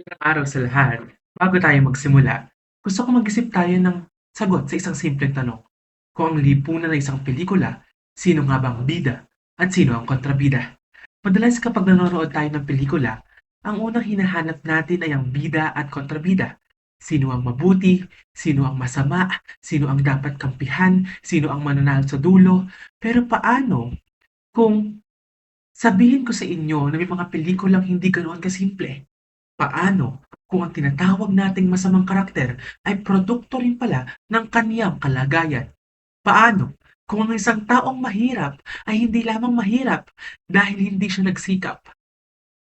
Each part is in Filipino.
Magandang araw sa lahat. Bago tayo magsimula, gusto ko mag-isip tayo ng sagot sa isang simpleng tanong. Kung ang lipunan ay isang pelikula, sino nga ba ang bida at sino ang kontrabida? Madalas kapag nanonood tayo ng pelikula, ang unang hinahanap natin ay ang bida at kontrabida. Sino ang mabuti, sino ang masama, sino ang dapat kampihan, sino ang mananalo sa dulo. Pero paano kung sabihin ko sa inyo na may mga pelikulang hindi ganoon kasimple? Paano kung ang tinatawag nating masamang karakter ay produkto rin pala ng kaniyang kalagayan? Paano kung ang isang taong mahirap ay hindi lamang mahirap dahil hindi siya nagsikap?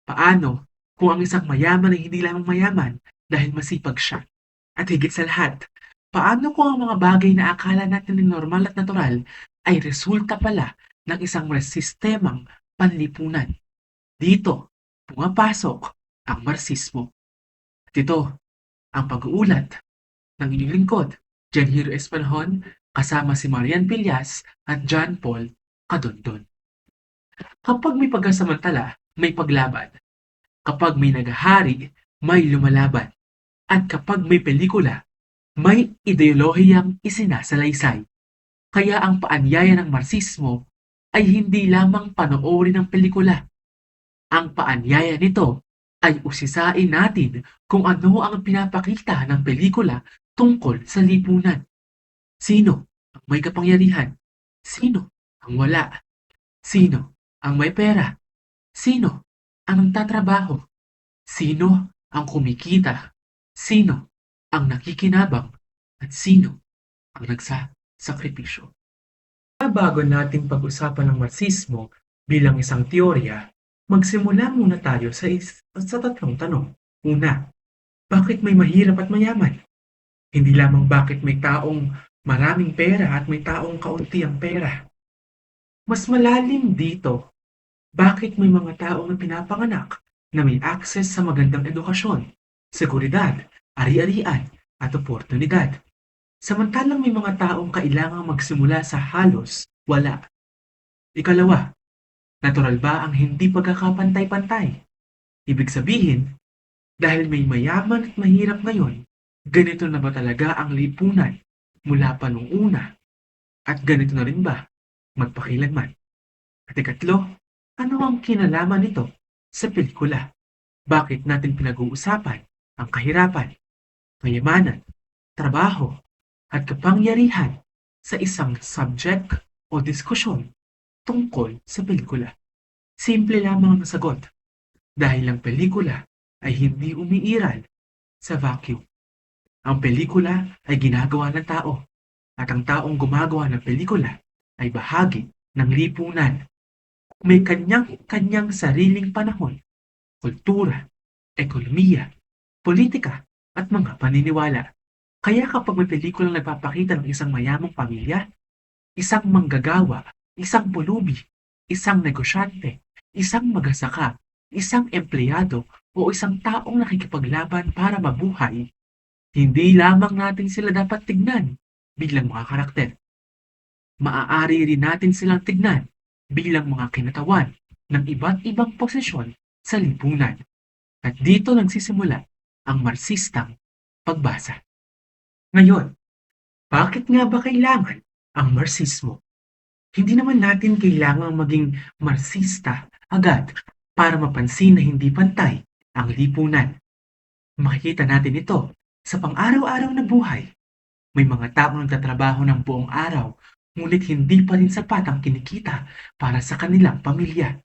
Paano kung ang isang mayaman ay hindi lamang mayaman dahil masipag siya? At higit sa lahat, paano kung ang mga bagay na akala natin ay normal at natural ay resulta pala ng isang sistemang panlipunan? Dito pumapasok ang Marxismo. At ito ang pag-uulat ng inyong lingkod, Janhiro Espanhon, kasama si Marian Villas at John Paul Cadondon. Kapag may pagkasamantala, may paglaban. Kapag may naghahari, may lumalaban. At kapag may pelikula, may ideolohiyang isinasalaysay. Kaya ang paanyaya ng Marxismo ay hindi lamang panoorin ng pelikula. Ang paanyaya nito ay usisain natin kung ano ang pinapakita ng pelikula tungkol sa lipunan. Sino ang may kapangyarihan? Sino ang wala? Sino ang may pera? Sino ang nagtatrabaho? Sino ang kumikita? Sino ang nakikinabang? At sino ang nagsasakripisyo? Bago natin pag-usapan ng Marxismo bilang isang teorya, magsimula muna tayo sa tatlong tanong. Una, bakit may mahirap at mayaman? Hindi lamang bakit may taong maraming pera at may taong kaunti ang pera. Mas malalim dito, bakit may mga taong pinapanganak na may access sa magandang edukasyon, seguridad, ari-arian, at oportunidad. Samantalang may mga taong kailangang magsimula sa halos wala. Ikalawa, natural ba ang hindi pagkakapantay-pantay? Ibig sabihin, dahil may mayaman at mahirap ngayon, ganito na ba talaga ang lipunan mula pa nung una? At ganito na rin ba magpakilanman? At ikatlo, ano ang kinalaman nito sa pelikula? Bakit natin pinag-uusapan ang kahirapan, kayamanan, trabaho, at kapangyarihan sa isang subject o diskusyon tungkol sa pelikula? Simple lamang ang sagot, dahil ang pelikula ay hindi umiiral sa vacuum. Ang pelikula ay ginagawa ng tao, at ang taong gumagawa ng pelikula ay bahagi ng lipunan. May kanyang-kanyang sariling panahon, kultura, ekonomiya, politika, at mga paniniwala. Kaya kapag may pelikulang nagpapakita ng isang mayamang pamilya, isang manggagawa, isang pulubi, isang negosyante, isang magasaka, isang empleyado, o isang taong nakikipaglaban para mabuhay, hindi lamang natin sila dapat tignan bilang mga karakter. Maaari rin natin silang tignan bilang mga kinatawan ng iba't ibang posisyon sa lipunan. At dito nagsisimula ang Marxistang pagbasa. Ngayon, bakit nga ba kailangan ang Marxismo? Hindi naman natin kailangang maging Marxista agad para mapansin na hindi pantay ang lipunan. Makikita natin ito sa pang-araw-araw na buhay. May mga taong nagtatrabaho ng buong araw, ngunit hindi pa rin sapat ang kinikita para sa kanilang pamilya.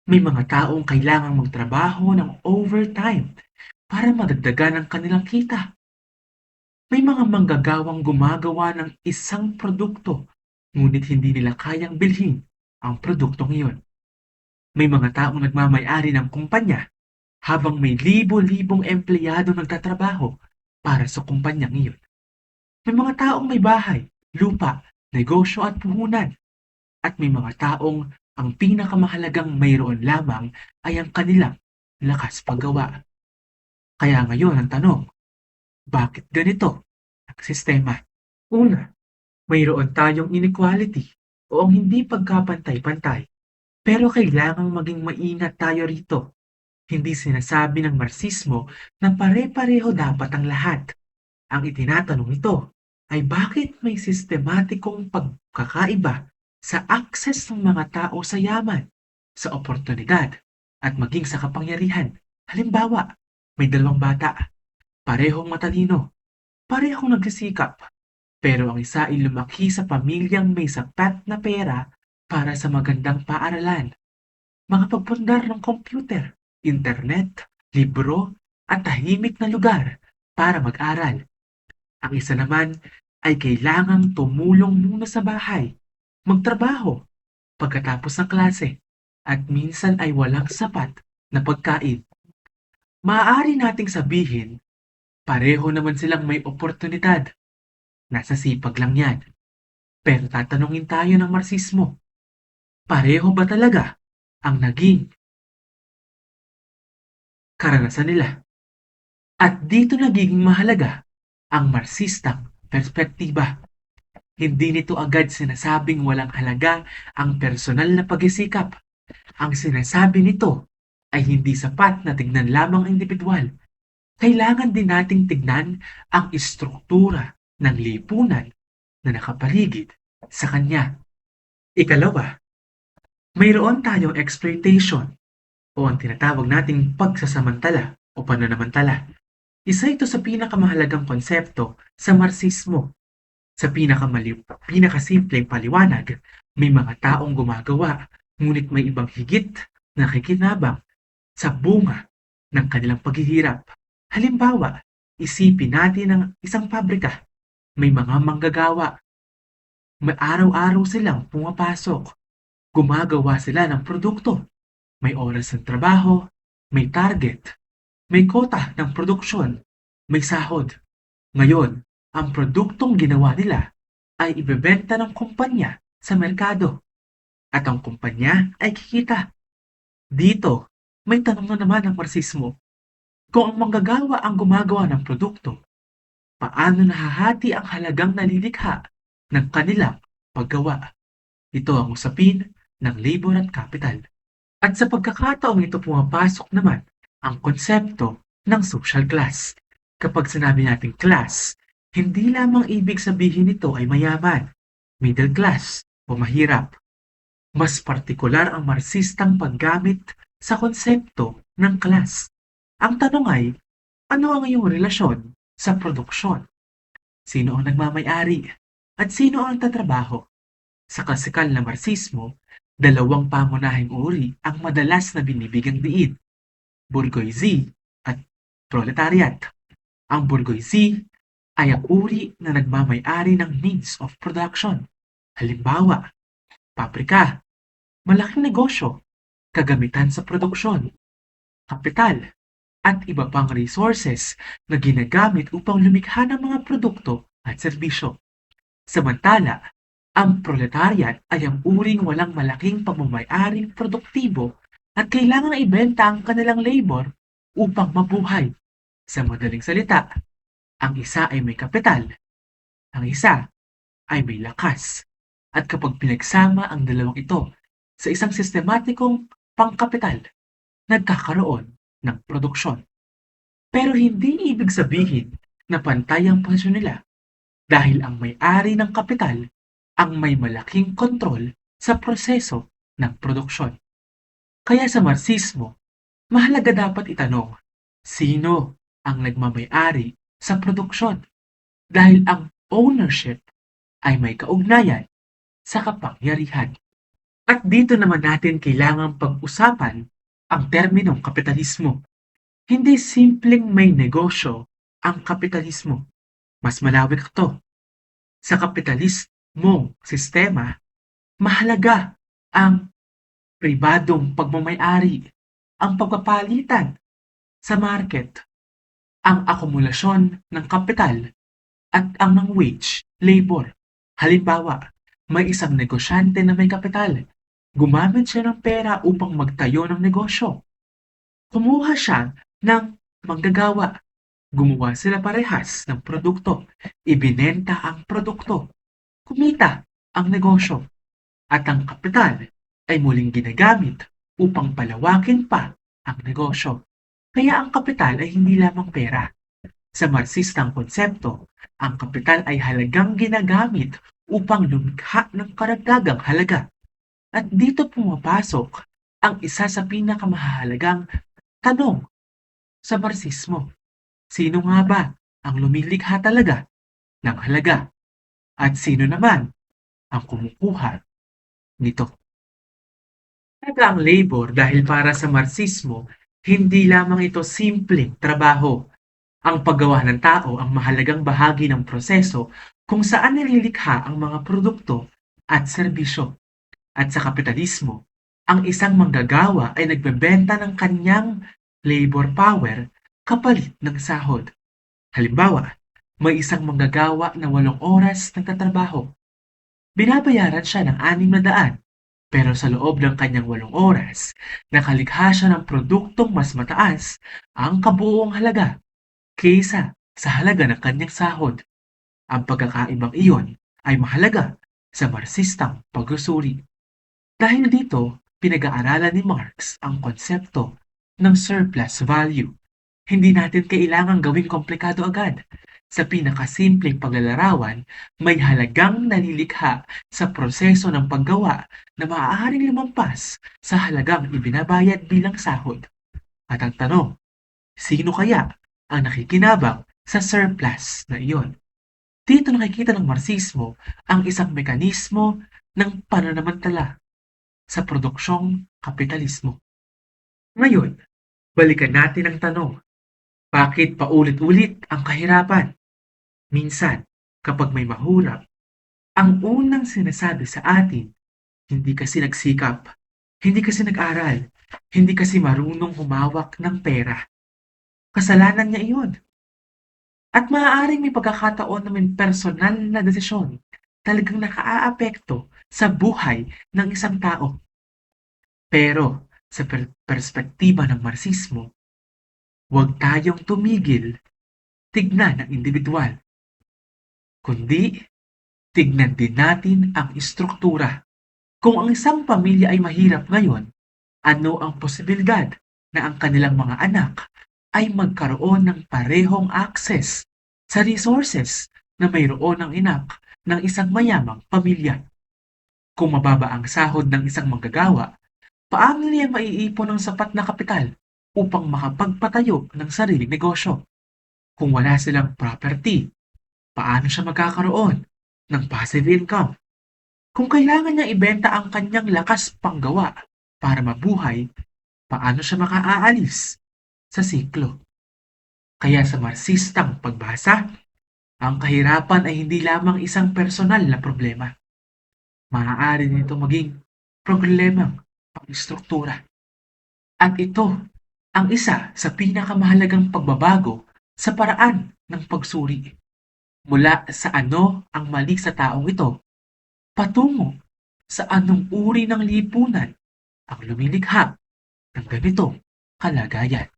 May mga taong kailangang magtrabaho ng overtime para madagdagan ang kanilang kita. May mga manggagawang gumagawa ng isang produkto, ngunit hindi nila kayang bilhin ang produktong iyon. May mga taong nagmamay-ari ng kumpanya, habang may libo-libong empleyado nagtatrabaho para sa kumpanyang iyon. May mga taong may bahay, lupa, negosyo at puhunan. At may mga taong ang pinakamahalagang mayroon lamang ay ang kanilang lakas paggawa. Kaya ngayon ang tanong, bakit ganito ang sistema? Una, mayroon tayong inequality o ang hindi pagkapantay-pantay. Pero kailangang maging maingat tayo rito. Hindi sinasabi ng Marsismo na pare-pareho dapat ang lahat. Ang itinatanong nito ay bakit may sistematikong pagkakaiba sa akses ng mga tao sa yaman, sa oportunidad, at maging sa kapangyarihan. Halimbawa, may dalawang bata, parehong matalino, parehong nagsisikap, pero ang isa ay lumaki sa pamilyang may sapat na pera para sa magandang paaralan, makapagpundar ng computer, internet, libro, at tahimik na lugar para mag-aral. Ang isa naman ay kailangang tumulong muna sa bahay, magtrabaho pagkatapos ng klase, at minsan ay walang sapat na pagkain. Maaari nating sabihin, pareho naman silang may oportunidad. Nasa sipag lang yan. Pero tatanungin tayo ng Marsismo, pareho ba talaga ang naging karanasan nila? At dito nagiging mahalaga ang Marsistang perspektiba. Hindi nito agad sinasabing walang halaga ang personal na pagsisikap. Ang sinasabi nito ay hindi sapat na tignan lamang ang individual. Kailangan din nating tignan ang istruktura ng lipunan na nakapaligid sa kanya. Ikalawa, mayroon tayong exploitation o ang tinatawag nating pagsasamantala o pananamantala. Isa ito sa pinakamahalagang konsepto sa Marsismo. Sa pinakasimpleng paliwanag, may mga taong gumagawa, ngunit may ibang higit na nakikinabang sa bunga ng kanilang paghihirap. Halimbawa, isipin natin ang isang pabrika. May mga manggagawa. May araw-araw silang pumapasok. Gumagawa sila ng produkto. May oras ng trabaho, may target, may kota ng produksyon, may sahod. Ngayon, ang produktong ginawa nila ay ibebenta ng kumpanya sa merkado at ang kumpanya ay kikita. Dito, may tanong na naman ang Marsismo. Kung ang manggagawa ang gumagawa ng produkto, paano nahahati ang halagang nalilikha ng kanilang paggawa? Ito ang usapin ng labor at capital. At sa pagkakataong ito pumapasok naman ang konsepto ng social class. Kapag sinabi nating class, hindi lamang ibig sabihin nito ay mayaman, middle class, o mahirap. Mas partikular ang Marsistang paggamit sa konsepto ng class. Ang tanong ay, ano ang iyong relasyon sa produksyon? Sino ang nagmamay-ari? At sino ang tatrabaho? Sa klasikal na Marsismo, dalawang pangunahing uri ang madalas na binibigyang diin, bourgeoisie at proletariat. Ang bourgeoisie ay ang uri na nagmamay-ari ng means of production. Halimbawa, pabrika, malaking negosyo, kagamitan sa produksyon, kapital, at iba pang resources na ginagamit upang lumikha ng mga produkto at serbisyo. Samantala, ang proletariat ay ang uring walang malaking pagmamay-aring produktibo at kailangan ibenta ang kanilang labor upang mabuhay. Sa madaling salita, ang isa ay may kapital, ang isa ay may lakas. At kapag pinagsama ang dalawang ito sa isang sistematikong pangkapital, nagkakaroon ng produksyon. Pero hindi ibig sabihin na pantay ang posisyon nila dahil ang may-ari ng kapital ang may malaking kontrol sa proseso ng produksyon. Kaya sa Marsismo, mahalaga dapat itanong, sino ang nagmamay-ari sa produksyon? Dahil ang ownership ay may kaugnayan sa kapangyarihan. At dito naman natin kailangang pag-usapan ang terminong kapitalismo. Hindi simpleng may negosyo ang kapitalismo. Mas malawak ito. Sa kapitalismong sistema, mahalaga ang pribadong pagmamay-ari, ang pagpapalitan sa market, ang akumulasyon ng kapital at ang ng wage, labor. Halimbawa, may isang negosyante na may kapital. Gumamit siya ng pera upang magtayo ng negosyo. Kumuha siya ng manggagawa. Gumawa sila parehas ng produkto. Ibinenta ang produkto. Kumita ang negosyo. At ang kapital ay muling ginagamit upang palawakin pa ang negosyo. Kaya ang kapital ay hindi lamang pera. Sa Marxistang konsepto, ang kapital ay halagang ginagamit upang lumikha ng karagdagang halaga. At dito pumapasok ang isa sa pinakamahalagang tanong sa Marxismo. Sino nga ba ang lumilikha talaga ng halaga? At sino naman ang kumukuha nito? Halaga ang labor dahil para sa Marxismo, hindi lamang ito simpleng trabaho. Ang paggawa ng tao ang mahalagang bahagi ng proseso kung saan nililikha ang mga produkto at serbisyo. At sa kapitalismo, ang isang manggagawa ay nagbebenta ng kanyang labor power kapalit ng sahod. Halimbawa, may isang manggagawa na 8 oras nagtatrabaho. Binabayaran siya ng 600, pero sa loob ng kanyang 8 oras, nakalikha siya ng produktong mas mataas ang kabuuang halaga kaysa sa halaga ng kanyang sahod. Ang pagkakaibang iyon ay mahalaga sa Marxistang pagsusuri. Dahil dito, pinag-aaralan ni Marx ang konsepto ng surplus value. Hindi natin kailangang gawing komplikado agad. Sa pinakasimpleng paglalarawan, may halagang nalilikha sa proseso ng paggawa na maaaring lumampas sa halagang ibinabayad bilang sahod. At ang tanong, sino kaya ang nakikinabang sa surplus na iyon? Dito nakikita ng Marxismo ang isang mekanismo ng pananamantala sa produksyong kapitalismo. Ngayon, balikan natin ang tanong, bakit paulit-ulit ang kahirapan? Minsan, kapag may mahurap, ang unang sinasabi sa atin, hindi kasi nagsikap, hindi kasi nag-aral, hindi kasi marunong humawak ng pera. Kasalanan niya iyon. At maaaring may pagkakataon na may personal na desisyon talagang nakaaapekto sa buhay ng isang tao. Pero sa perspektiba ng Marxismo, huwag tayong tumigil tignan ang individual, kundi tignan din natin ang istruktura. Kung ang isang pamilya ay mahirap ngayon, ano ang posibilidad na ang kanilang mga anak ay magkaroon ng parehong access sa resources na mayroon ng anak ng isang mayamang pamilya? Kung mababa ang sahod ng isang manggagawa, paano niya maiipon ng sapat na kapital upang makapagpatayo ng sariling negosyo? Kung wala silang property, paano siya magkakaroon ng passive income? Kung kailangan niyang ibenta ang kanyang lakas panggawa para mabuhay, paano siya makaalis sa siklo? Kaya sa Marxistang pagbasa, ang kahirapan ay hindi lamang isang personal na problema. Maaari nito maging problemang pang-istruktura. At ito ang isa sa pinakamahalagang pagbabago sa paraan ng pagsuri. Mula sa ano ang mali sa taong ito, patungo sa anong uri ng lipunan ang lumilikha ng ganitong kalagayan.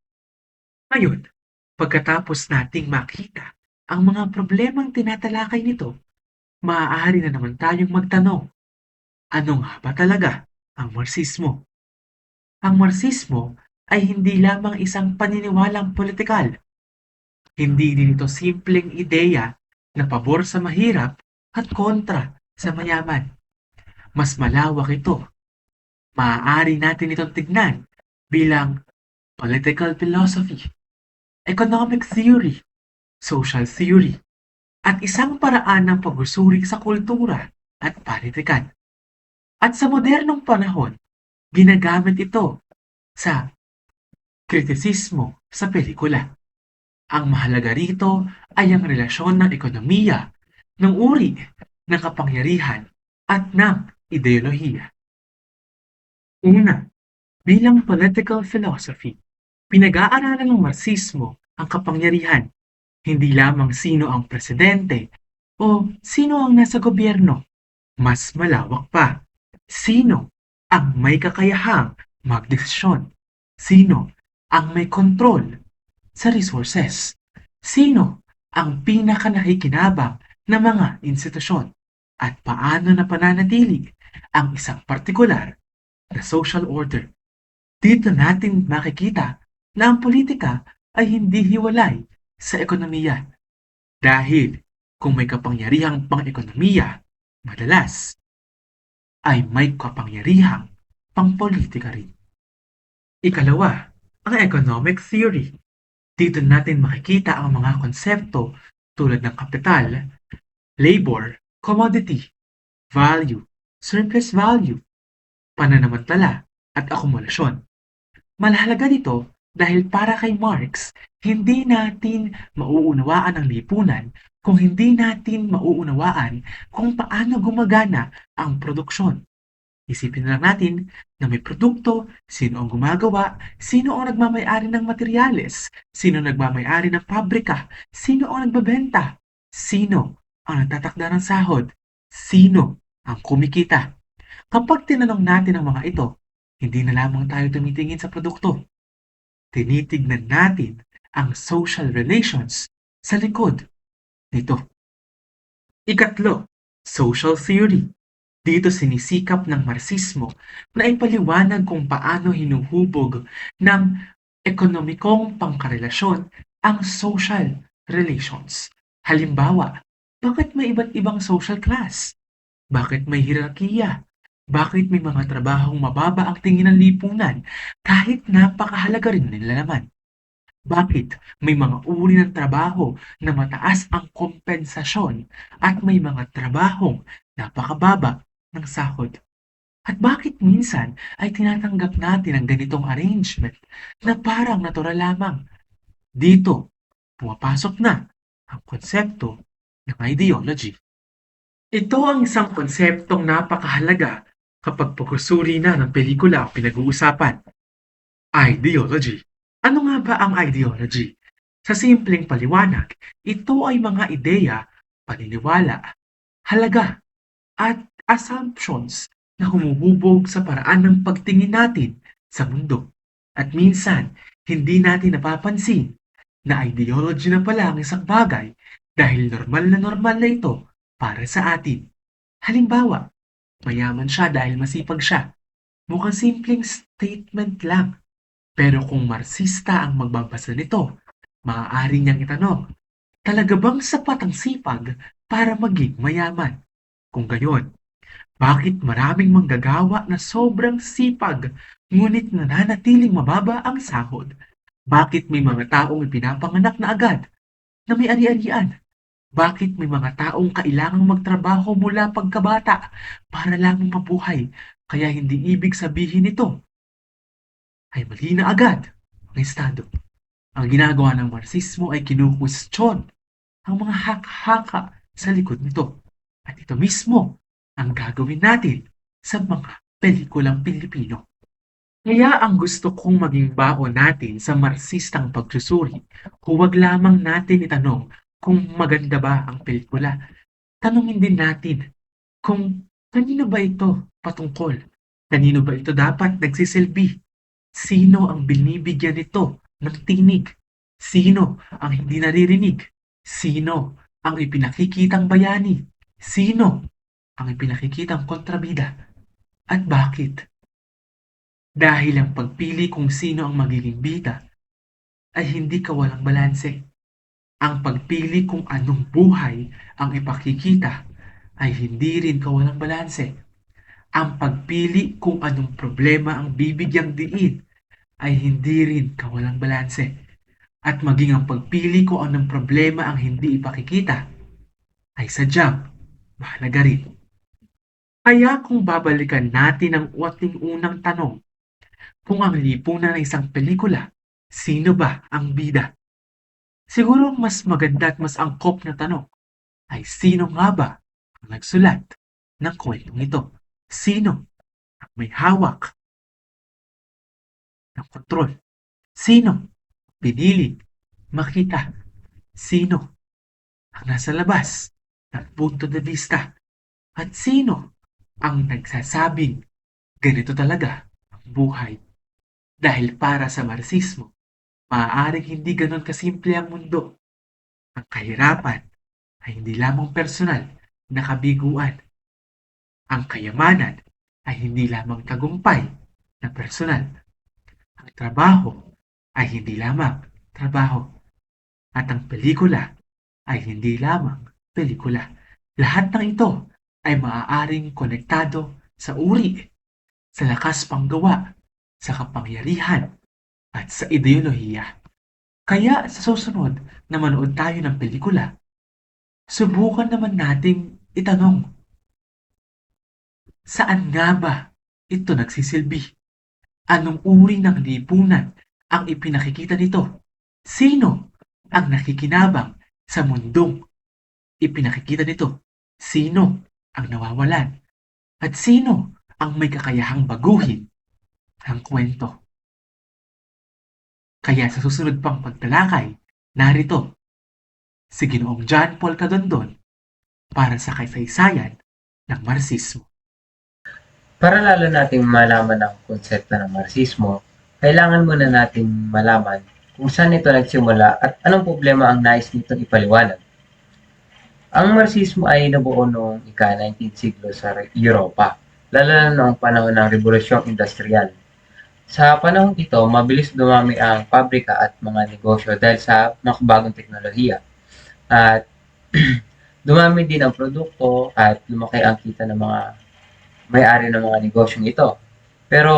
Ngayon, pagkatapos nating makita ang mga problemang tinatalakay nito, maaari na naman tayong magtanong, ano nga ba talaga ang Marxismo? Ang Marxismo ay hindi lamang isang paniniwalang politikal. Hindi din ito simpleng ideya na pabor sa mahirap at kontra sa mayaman. Mas malawak ito. Maaari natin itong tignan bilang political philosophy, economic theory, social theory, at isang paraan ng pagsusuri sa kultura at panitikan. At sa modernong panahon, ginagamit ito sa kritisismo sa pelikula. Ang mahalaga rito ay ang relasyon ng ekonomiya, ng uri, ng kapangyarihan, at ng ideolohiya. Una, bilang political philosophy, pinag-aaralan ng Marxismo ang kapangyarihan, hindi lamang sino ang presidente o sino ang nasa gobyerno. Mas malawak pa, sino ang may kakayahang magdesisyon, sino ang may kontrol sa resources, sino ang pinakanakikinabang na mga institusyon, at paano napananatili ang isang partikular na social order. Dito natin makikita na ang politika ay hindi hiwalay sa ekonomiya dahil kung may kapangyarihang pang-ekonomiya, madalas ay may kapangyarihang pang-politika rin. Ikalawa, ang economic theory. Dito natin makikita ang mga konsepto tulad ng kapital, labor, commodity, value, surplus value, pananamantala, at akumulasyon. Mahalaga dito dahil para kay Marx, hindi natin mauunawaan ang lipunan kung hindi natin mauunawaan kung paano gumagana ang produksyon. Isipin na lang natin na may produkto, sino ang gumagawa, sino ang nagmamay-ari ng materyales, sino ang nagmamay-ari ng pabrika, sino ang nagbebenta, sino ang nagtatakda ng sahod, sino ang kumikita. Kapag tinanong natin ang mga ito, hindi na lamang tayo tumitingin sa produkto. Tinitignan natin ang social relations sa likod nito. Ikatlo, social theory. Dito sinisikap ng Marxismo na ipaliwanag kung paano hinuhubog ng ekonomikong pangkarelasyon ang social relations. Halimbawa, bakit may iba't ibang social class? Bakit may hierarkiya? Bakit may mga trabahong mababa ang tingin ng lipunan kahit napakahalaga rin nila naman? Bakit may mga uri ng trabaho na mataas ang kompensasyon at may mga trabahong napakababa ng sahod? At bakit minsan ay tinatanggap natin ang ganitong arrangement na parang natural lamang? Dito, pumapasok na ang konsepto ng ideology. Ito ang isang konseptong napakahalaga kapag pagsusuri na ng pelikula ang pinag-uusapan. Ideology. Ano nga ba ang ideology? Sa simpleng paliwanag, ito ay mga ideya, paniniwala, halaga, at assumptions na humuhubog sa paraan ng pagtingin natin sa mundo. At minsan, hindi natin napapansin na ideology na pala ang isang bagay dahil normal na ito para sa atin. Halimbawa, mayaman siya dahil masipag siya. Mukhang simpleng statement lang. Pero kung Marxista ang magbabasa nito, maaari niyang itanong, talaga bang sapat ang sipag para maging mayaman? Kung gayon, bakit maraming manggagawa na sobrang sipag ngunit nananatiling mababa ang sahod? Bakit may mga taong ipinapanganak na agad na may ari-arian? Bakit may mga taong kailangang magtrabaho mula pagkabata para lamang mabuhay? Kaya hindi ibig sabihin nito ay mali na agad ang Estado. Ang ginagawa ng Marxismo ay kinukwestiyon ang mga hak-haka sa likod nito. At ito mismo ang gagawin natin sa mga pelikulang Pilipino. Kaya ang gusto kong maging baon natin sa Marxistang pagsusuri, huwag lamang natin itanong kung maganda ba ang pelikula. Tanungin din natin kung kanino ba ito patungkol? Kanino ba ito dapat nagsisilbi? Sino ang binibigyan nito ng tinig? Sino ang hindi naririnig? Sino ang ipinakikitang bayani? Sino ang ipinakikitang kontrabida? At bakit? Dahil ang pagpili kung sino ang magiging bida ay hindi kawalang balanse. Ang pagpili kung anong buhay ang ipakikita ay hindi rin kawalang balanse. Ang pagpili kung anong problema ang bibigyang diin ay hindi rin kawalang balanse. At maging ang pagpili kung anong problema ang hindi ipakikita ay sadyang mahalaga rin. Kaya kung babalikan natin ang ating unang tanong, kung ang lipunan ng isang pelikula, sino ba ang bida? Siguro mas maganda at mas angkop na tanong ay sino nga ba ang nagsulat ng kwentong ito? Sino ang may hawak ng kontrol? Sino pinili makita? Sino ang nasa labas ng punto de vista? At sino ang nagsasabing ganito talaga ang buhay? Dahil para sa Marxismo, maaaring hindi ganon kasimple ang mundo. Ang kahirapan ay hindi lamang personal na kabiguan. Ang kayamanan ay hindi lamang tagumpay na personal. Ang trabaho ay hindi lamang trabaho at ang pelikula ay hindi lamang pelikula. Lahat ng ito ay maaaring konektado sa uri, sa lakas panggawa, sa kapangyarihan at sa ideolohiya. Kaya sa susunod na manood tayo ng pelikula, subukan naman nating itanong, saan nga ba ito nagsisilbi? Anong uri ng lipunan ang ipinakikita nito? Sino ang nakikinabang sa mundong ipinakikita nito? Sino ang nawawalan? At sino ang may kakayahang baguhin ang kwento? Kaya sa susunod pang pagtalakay, narito si Ginoong John Paul Cadondon para sa kasaysayan ng Marsismo. Para lalo nating malaman ang konsepto ng Marxismo, kailangan muna nating malaman kung saan ito nagsimula at anong problema ang nais nitong ipaliwanag. Ang Marxismo ay nabuo noong ika-19th siglo sa Europa, lalo na noong panahon ng Rebolusyong Industrial. Sa panahon ito, mabilis dumami ang pabrika at mga negosyo dahil sa makabagong teknolohiya. At dumami din ang produkto at lumaki ang kita ng mga may-ari ng mga negosyong ito. Pero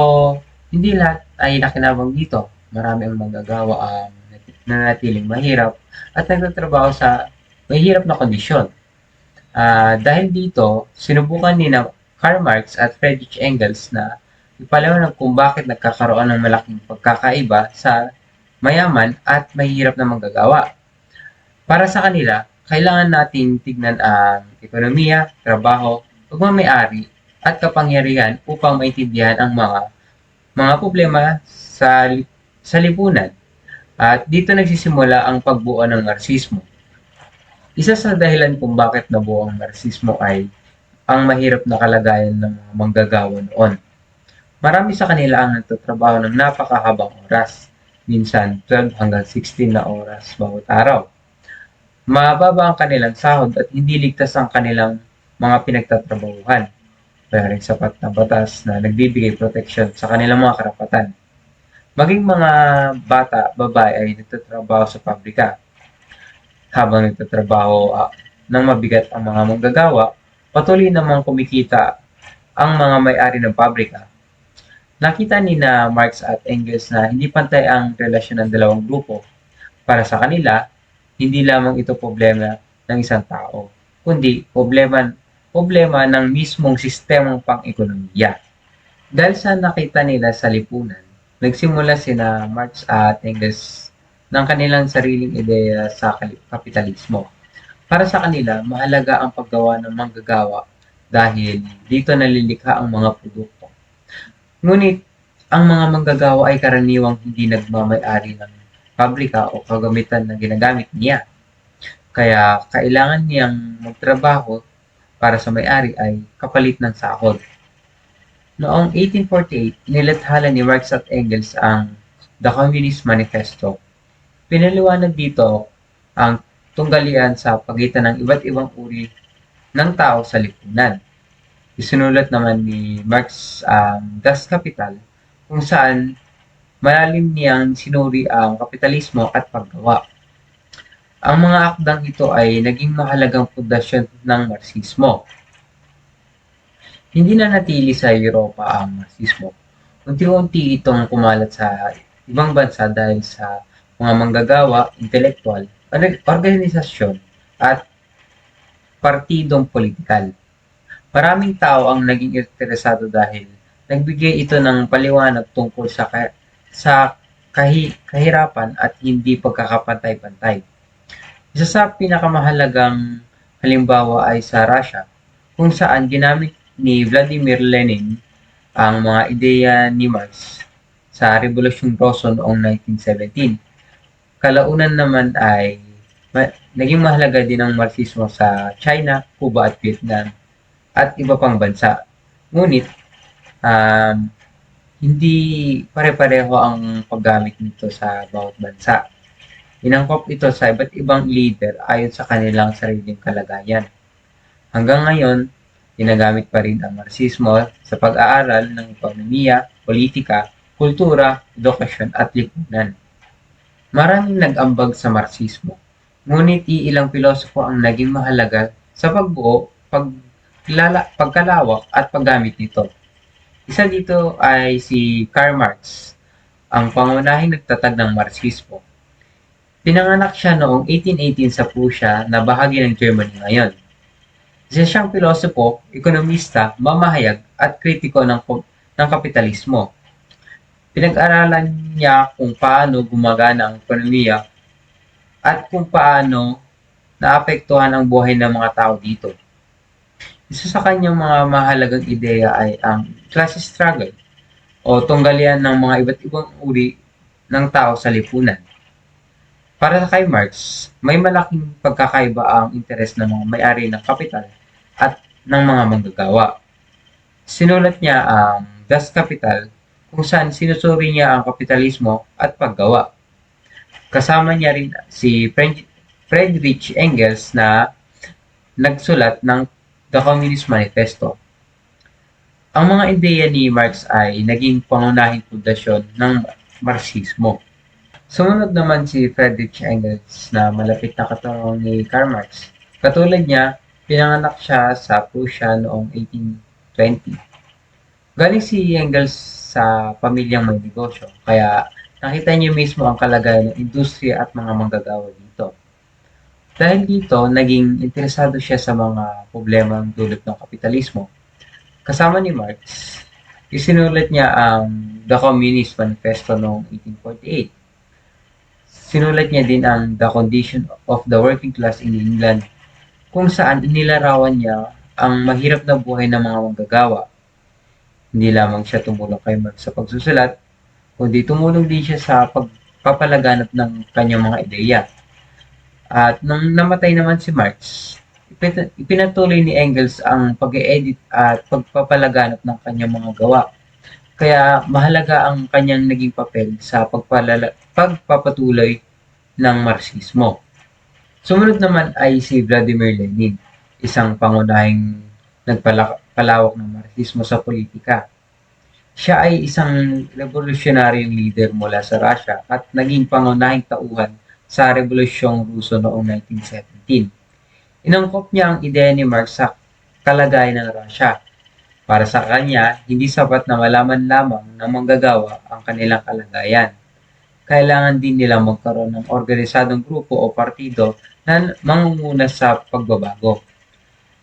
hindi lahat ay nakinabang dito. Marami ang manggagawa ang nanatiling mahirap at nagtatrabaho sa mahirap na kondisyon. Dahil dito, sinubukan ni na Karl Marx at Friedrich Engels na ipaliwanag kung bakit nagkakaroon ng malaking pagkakaiba sa mayaman at mahirap na manggagawa. Para sa kanila, kailangan nating tignan ang ekonomiya, trabaho, pagmamay-ari at kapangyarihan upang maintindihan ang mga problema sa lipunan. At dito nagsisimula ang pagbuo ng Marxismo. Isa sa dahilan kung bakit nabuo ang Marxismo ay ang mahirap na kalagayan ng mga manggagawa noon. Marami sa kanila ang nagtatrabaho ng napakahabang oras, minsan 12 hanggang 16 na oras bawat araw. Mababa ang kanilang sahod at hindi ligtas ang kanilang mga pinagtatrabahuhan. Wala ring sapat na batas na nagbibigay proteksyon sa kanilang mga karapatan. Maging mga bata, babae ay nagtatrabaho sa pabrika. Habang nagtatrabaho ng mabigat ang mga manggagawa, patuloy namang kumikita ang mga may-ari ng pabrika. Nakita ni na Marx at Engels na hindi pantay ang relasyon ng dalawang grupo. Para sa kanila, hindi lamang ito problema ng isang tao, kundi problema ng mismong sistemang pang-ekonomiya. Dahil sa nakita nila sa lipunan, nagsimula sina Marx at Engels ng kanilang sariling ideya sa kapitalismo. Para sa kanila, mahalaga ang paggawa ng manggagawa dahil dito nalilikha ang mga produkto. Ngunit, ang mga manggagawa ay karaniwang hindi nagmamay-ari ng pabrika o kagamitan na ginagamit niya. Kaya kailangan niyang magtrabaho para sa may-ari ay kapalit ng sahod. Noong 1848, nilathala ni Marx at Engels ang The Communist Manifesto. Pinaliwanag dito ang tunggalian sa pagitan ng iba't ibang uri ng tao sa lipunan. Isinulat naman ni Marx ang Das Kapital kung saan malalim niyang sinuri ang kapitalismo at paggawa. Ang mga akdang ito ay naging mahalagang pundasyon ng Marxismo. Hindi na natili sa Europa ang Marxismo. Unti-unti itong kumalat sa ibang bansa dahil sa mga manggagawa, intelektual, organisasyon at partidong politikal. Maraming tao ang naging interesado dahil nagbigay ito ng paliwanag tungkol sa kahirapan at hindi pagkakapantay-pantay. Isa sa pinakamahalagang halimbawa ay sa Russia, kung saan ginamit ni Vladimir Lenin ang mga ideya ni Marx sa Rebolusyong Ruso noong 1917. Kalaunan naman ay naging mahalaga din ang Marxismo sa China, Cuba at Vietnam at iba pang bansa. Ngunit, hindi pare-pareho ang paggamit nito sa bawat bansa. Inangkop ito sa iba't ibang leader ayon sa kanilang sariling kalagayan. Hanggang ngayon, ginagamit pa rin ang Marxismo sa pag-aaral ng ekonomiya, politika, kultura, edukasyon at lipunan. Maraming nag-ambag sa Marxismo, ngunit iilang pilosofo ang naging mahalaga sa pagbuo, pagkalawak at paggamit nito. Isa dito ay si Karl Marx, ang pangunahing nagtatag ng Marxismo. Pinanganak siya noong 1818 sa Prussia na bahagi ng Germany ngayon. Isa siyang pilosopo, ekonomista, mamahayag at kritiko ng kapitalismo. Pinag-aralan niya kung paano gumagana ang ekonomiya at kung paano naapektuhan ang buhay ng mga tao dito. Isa sa kanyang mga mahalagang ideya ay ang class struggle o tunggalian ng mga iba't ibang uri ng tao sa lipunan. Para kay Marx, may malaking pagkakaiba ang interes ng mga may-ari ng kapital at ng mga manggagawa. Sinulat niya ang Das Kapital kung saan sinusuri niya ang kapitalismo at paggawa. Kasama niya rin si Friedrich Engels na nagsulat ng The Communist Manifesto. Ang mga ideya ni Marx ay naging pangunahing pundasyon ng Marxismo. Sumunod naman si Friedrich Engels na malapit na katulong ni Karl Marx. Katulad niya, pinanganak siya sa Prussia noong 1820. Galing si Engels sa pamilyang may negosyo, kaya nakita niyo mismo ang kalagayan ng industriya at mga manggagawa dito. Dahil dito, naging interesado siya sa mga problemang dulot ng kapitalismo. Kasama ni Marx, isinulat niya ang The Communist Manifesto noong 1848. Sinulat niya din ang The Condition of the Working Class in England, kung saan inilarawan niya ang mahirap na buhay ng mga manggagawa. Hindi lamang siya tumulong kay Marx sa pagsusulat, kundi tumulong din siya sa pagpapalaganap ng kanyang mga ideya. At nung namatay naman si Marx, ipinatuloy ni Engels ang pag-e-edit at pagpapalaganap ng kanyang mga gawa. Kaya mahalaga ang kanyang naging papel sa pagpapatuloy ng Marxismo. Sumunod naman ay si Vladimir Lenin, isang pangunahing nagpalawak ng Marxismo sa politika. Siya ay isang revolusyonaryong leader mula sa Russia at naging pangunahing tauhan sa Rebolusyong Ruso noong 1917. Inangkop niya ang ideya ni Marx sa kalagayan ng Russia. Para sa kanya, hindi sapat na malaman lamang ng manggagawa ang kanilang kalagayan. Kailangan din nila magkaroon ng organisadong grupo o partido na mangunguna sa pagbabago.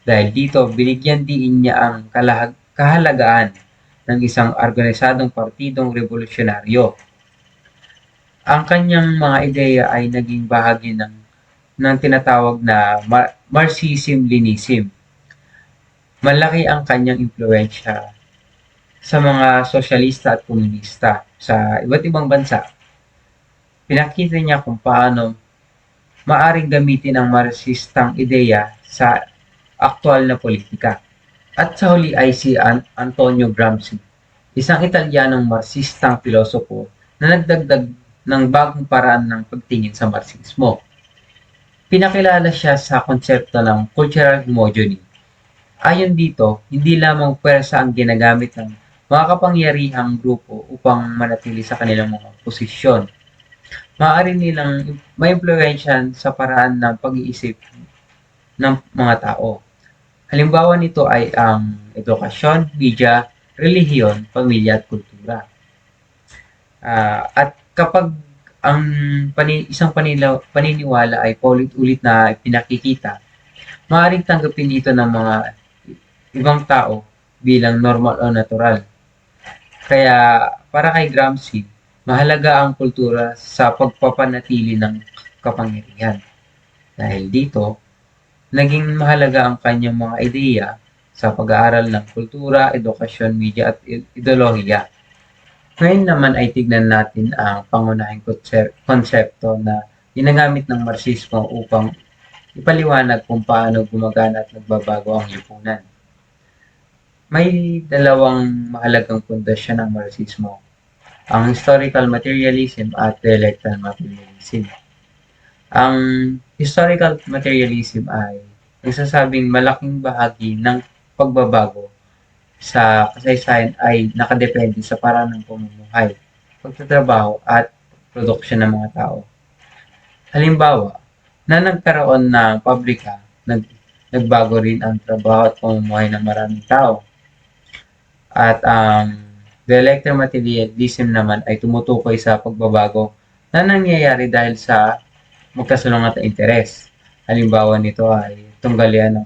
Dahil dito, binigyan din niya ang kahalagaan ng isang organisadong partidong revolusyonaryo. Ang kanyang mga ideya ay naging bahagi ng tinatawag na Marxism-Leninism. Malaki ang kanyang impluwensya sa mga sosyalista at komunista sa iba't ibang bansa. Pinakita niya kung paano maaring gamitin ang Marxistang ideya sa aktual na politika. At sa huli ay si Antonio Gramsci, isang Italianong Marxistang pilosopo na nagdagdag ng bagong paraan ng pagtingin sa Marxismo. Pinakilala siya sa konsepto ng cultural homogeny. Ayon dito, hindi lamang pwersa ang ginagamit ng mga kapangyarihang grupo upang manatili sa kanilang mga posisyon. Maaari nilang maimpluwensyahan sa paraan ng pag-iisip ng mga tao. Halimbawa nito ay ang edukasyon, media, relihiyon, pamilya at kultura. At kapag ang isang paniniwala ay paulit-ulit na pinakikita, maaaring tanggapin ito ng mga ibang tao bilang normal o natural. Kaya para kay Gramsci, mahalaga ang kultura sa pagpapanatili ng kapangyarihan. Dahil dito, naging mahalaga ang kanyang mga ideya sa pag-aaral ng kultura, edukasyon, media at ideolohiya. Ngayon naman ay tignan natin ang pangunahing konsepto na ginagamit ng Marxismo upang ipaliwanag kung paano gumagana at nagbabago ang lipunan. May dalawang mahalagang pundasyon ng Marxismo, ang historical materialism at dialectical materialism. Ang historical materialism ay nagsasabing malaking bahagi ng pagbabago sa kasaysayan ay nakadepende sa paraan ng pamumuhay. pagtatrabaho at produksyon ng mga tao. Halimbawa, na nagkaroon ng pabrika, nagbago rin ang trabaho at pamumuhay ng maraming tao. At ang the electromaterialism naman ay tumutukoy sa pagbabago na nangyayari dahil sa magkasalungat na interes. Halimbawa nito ay tunggalian ng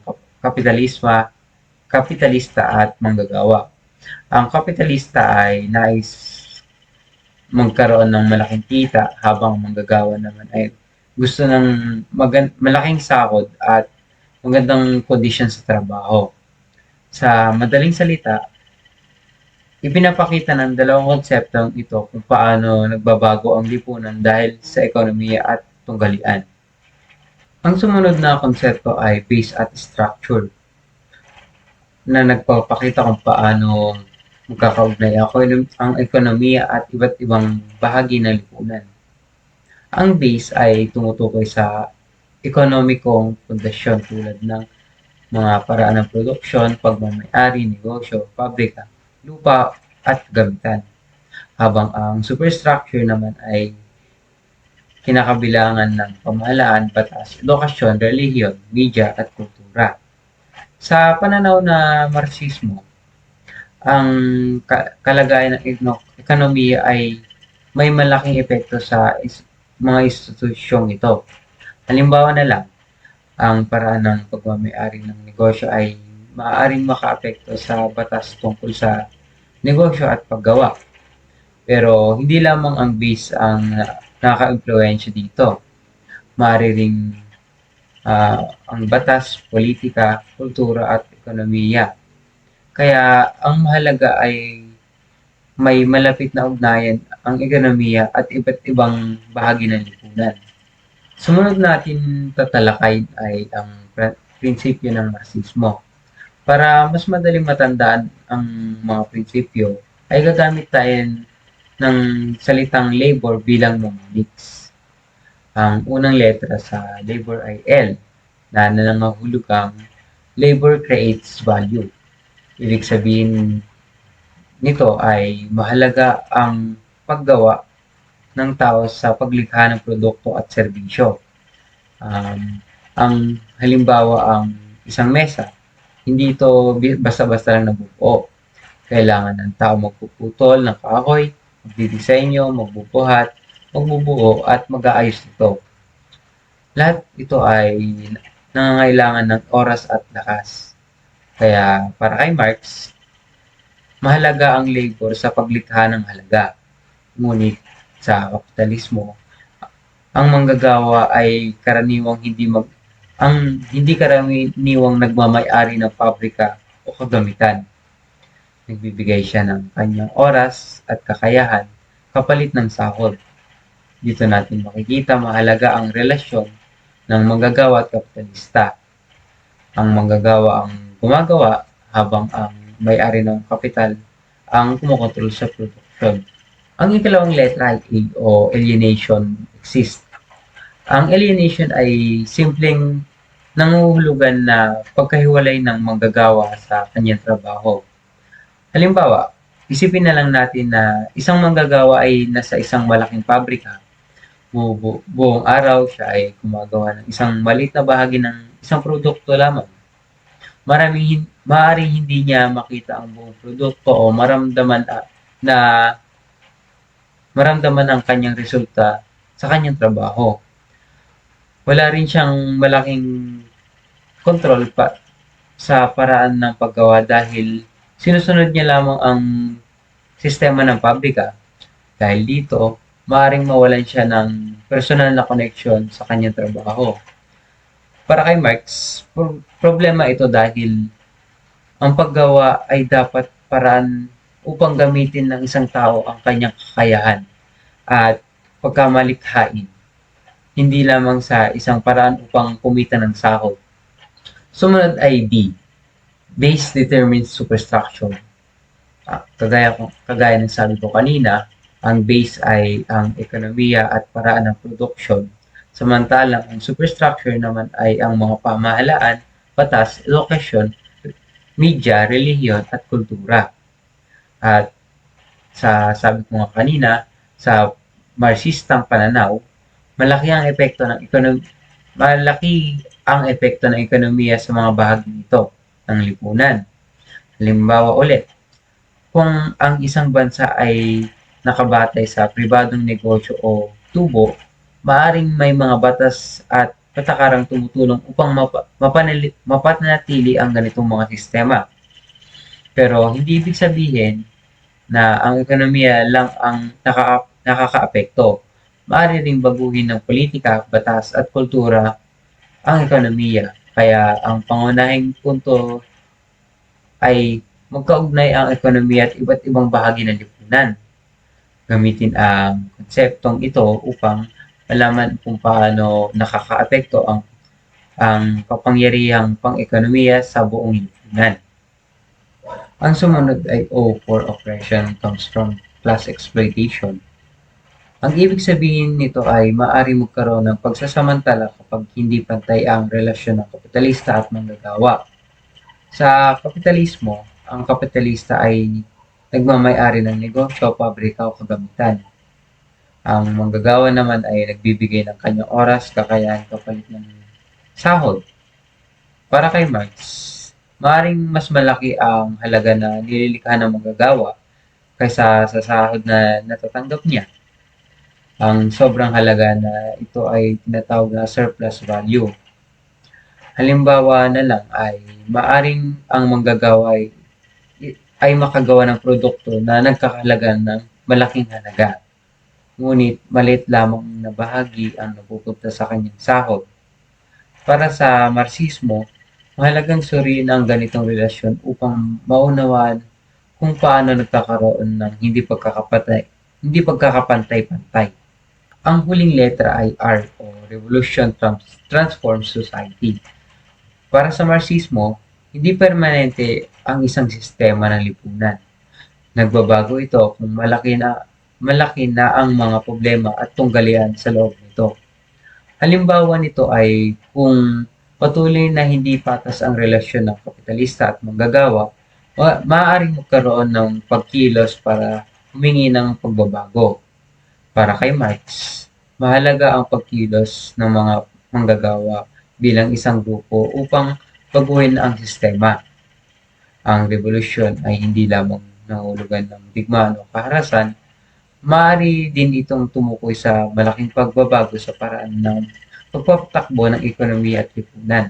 kapitalista at manggagawa. Ang kapitalista ay nais magkaroon ng malaking kita habang manggagawa naman ay gusto ng malaking sahod at magandang kondisyon sa trabaho. Sa madaling salita, ipinapakita ng dalawang konseptong ito kung paano nagbabago ang lipunan dahil sa ekonomiya at tunggalian. Ang sumunod na konsepto ay base at structure na nagpapakita kung paano magkakaugnay ang ekonomiya at iba't ibang bahagi ng lipunan. Ang base ay tumutukoy sa ekonomikong pundasyon tulad ng mga paraan ng produksyon, pagmamay-ari, negosyo, pabrika, lupa at gamitan. Habang ang superstructure naman ay kinakabilangan ng pamahalaan, batas, edukasyon, relihiyon, media at kultura. Sa pananaw na Marxismo, ang kalagayan ng ekonomiya ay may malaking epekto sa mga institusyong ito. Halimbawa na lang, ang paraan ng pagmamay-ari ng negosyo ay maaaring makaapekto sa batas tungkol sa negosyo at paggawa. Pero hindi lamang ang base ang nakaka-impluwensya dito. Maaari ring ang batas, politika, kultura at ekonomiya. Kaya ang mahalaga ay may malapit na ugnayan ang ekonomiya at iba't ibang bahagi ng lipunan. Sumunod natin tatalakayin ay ang prinsipyo ng Marxismo. Para mas madaling matandaan ang mga prinsipyo, ay gagamit tayo ng salitang labor bilang mnemonics. Ang unang letra sa labor ay L, na nangangahulugang labor creates value. Ibig sabihin nito ay mahalaga ang paggawa ng tao sa paglikha ng produkto at serbisyo. Ang halimbawa ang isang mesa, hindi ito basta-basta lang nabubuo. Kailangan ng tao magpuputol ng kahoy, magdidisenyo, magbubuhat, magbubuo at mag-aayos nito. Lahat ito ay nangangailangan ng oras at lakas. Kaya para kay Marx, mahalaga ang labor sa paglikha ng halaga. Ngunit sa kapitalismo, ang manggagawa ay hindi karaniwang nagmamay-ari ng pabrika o kagamitan. Nagbibigay siya ng kanyang oras at kakayahan kapalit ng sahod. Dito natin makikita mahalaga ang relasyon ng manggagawa at kapitalista. Ang manggagawa ang gumagawa habang ang may-ari ng kapital ang kumokontrol sa produksyon. Ang ikalawang letra ay A o alienation exist. Ang alienation ay simpleng nanghuhulugan na pagkahiwalay ng manggagawa sa kanyang trabaho. Halimbawa, isipin na lang natin na isang manggagawa ay nasa isang malaking pabrika. Buong araw siya ay gumagawa ng isang maliit na bahagi ng isang produkto lamang. Maaaring hindi niya makita ang buong produkto o maramdaman ang kanyang resulta sa kanyang trabaho. Wala rin siyang malaking kontrol sa paraan ng paggawa dahil sinusunod niya lamang ang sistema ng pabrika. Dahil dito, maaaring mawalan siya ng personal na connection sa kanyang trabaho. Para kay Marx, problema ito dahil ang paggawa ay dapat paraan upang gamitin ng isang tao ang kanyang kakayahan at pagkamalikhain, hindi lamang sa isang paraan upang kumita ng sahod. Sumunod ay B. Base determines superstructure. Kagaya ng sabi ko kanina, ang base ay ang ekonomiya at paraan ng produksyon, samantalang ang superstructure naman ay ang mga pamahalaan, batas, edukasyon, media, relihiyon at kultura. At sabi ko nga kanina, Sa Marxistang pananaw, malaki ang epekto ng ekonomiya sa mga bahagi nito ng lipunan. Halimbawa ulit, kung ang isang bansa ay nakabatay sa pribadong negosyo o tubo, maaring may mga batas at patakarang tumutulong upang mapanatili ang ganitong mga sistema. Pero hindi ibig sabihin na ang ekonomiya lang ang nakakaapekto. Maaari ring baguhin ng politika, batas at kultura ang ekonomiya. Kaya ang pangunahing punto ay magkaugnay ang ekonomiya at iba't ibang bahagi ng lipunan. Gamitin ang konseptong ito upang malaman kung paano nakakaapekto ang kapangyarihang pang-ekonomiya sa buong lipunan. Ang sumunod ay O for oppression comes from class exploitation. Ang ibig sabihin nito ay maaari magkaroon ng pagsasamantala kapag hindi pantay ang relasyon ng kapitalista at manggagawa. Sa kapitalismo, ang kapitalista ay nagmamay-ari ng negosyo, pabrika o kagamitan. Ang manggagawa naman ay nagbibigay ng kanyang oras, kakayahan kapalit ng sahod. Para kay Marx, maaaring mas malaki ang halaga na nililikha ng manggagawa kaysa sa sahod na natatanggap niya. Ang sobrang halaga na ito ay tinatawag na surplus value. Halimbawa na lang ay maaring ang manggagawa ay makagawa ng produkto na nagkakahalaga ng malaking halaga. Ngunit maliit lamang na bahagi ang napupunta sa kanyang sahod. Para sa Marxismo, mahalagang suriin ang ganitong relasyon upang maunawaan kung paano nagkakaroon ng hindi pagkakapantay-pantay. Ang huling letra ay R o Revolution Transforms Society. Para sa Marxismo, hindi permanente ang isang sistema ng lipunan. Nagbabago ito kung malaki na ang mga problema at tunggalian sa loob nito. Halimbawa nito ay kung patuloy na hindi patas ang relasyon ng kapitalista at manggagawa, maaaring magkaroon ng pagkilos para humingi ng pagbabago. Para kay Marx, mahalaga ang pagkilos ng mga manggagawa bilang isang grupo upang baguhin ang sistema. Ang revolusyon ay hindi lamang nangulugan ng digmaan o kaharasan, maaari din itong tumukoy sa malaking pagbabago sa paraan ng pagpapatakbo ng ekonomiya at lipunan.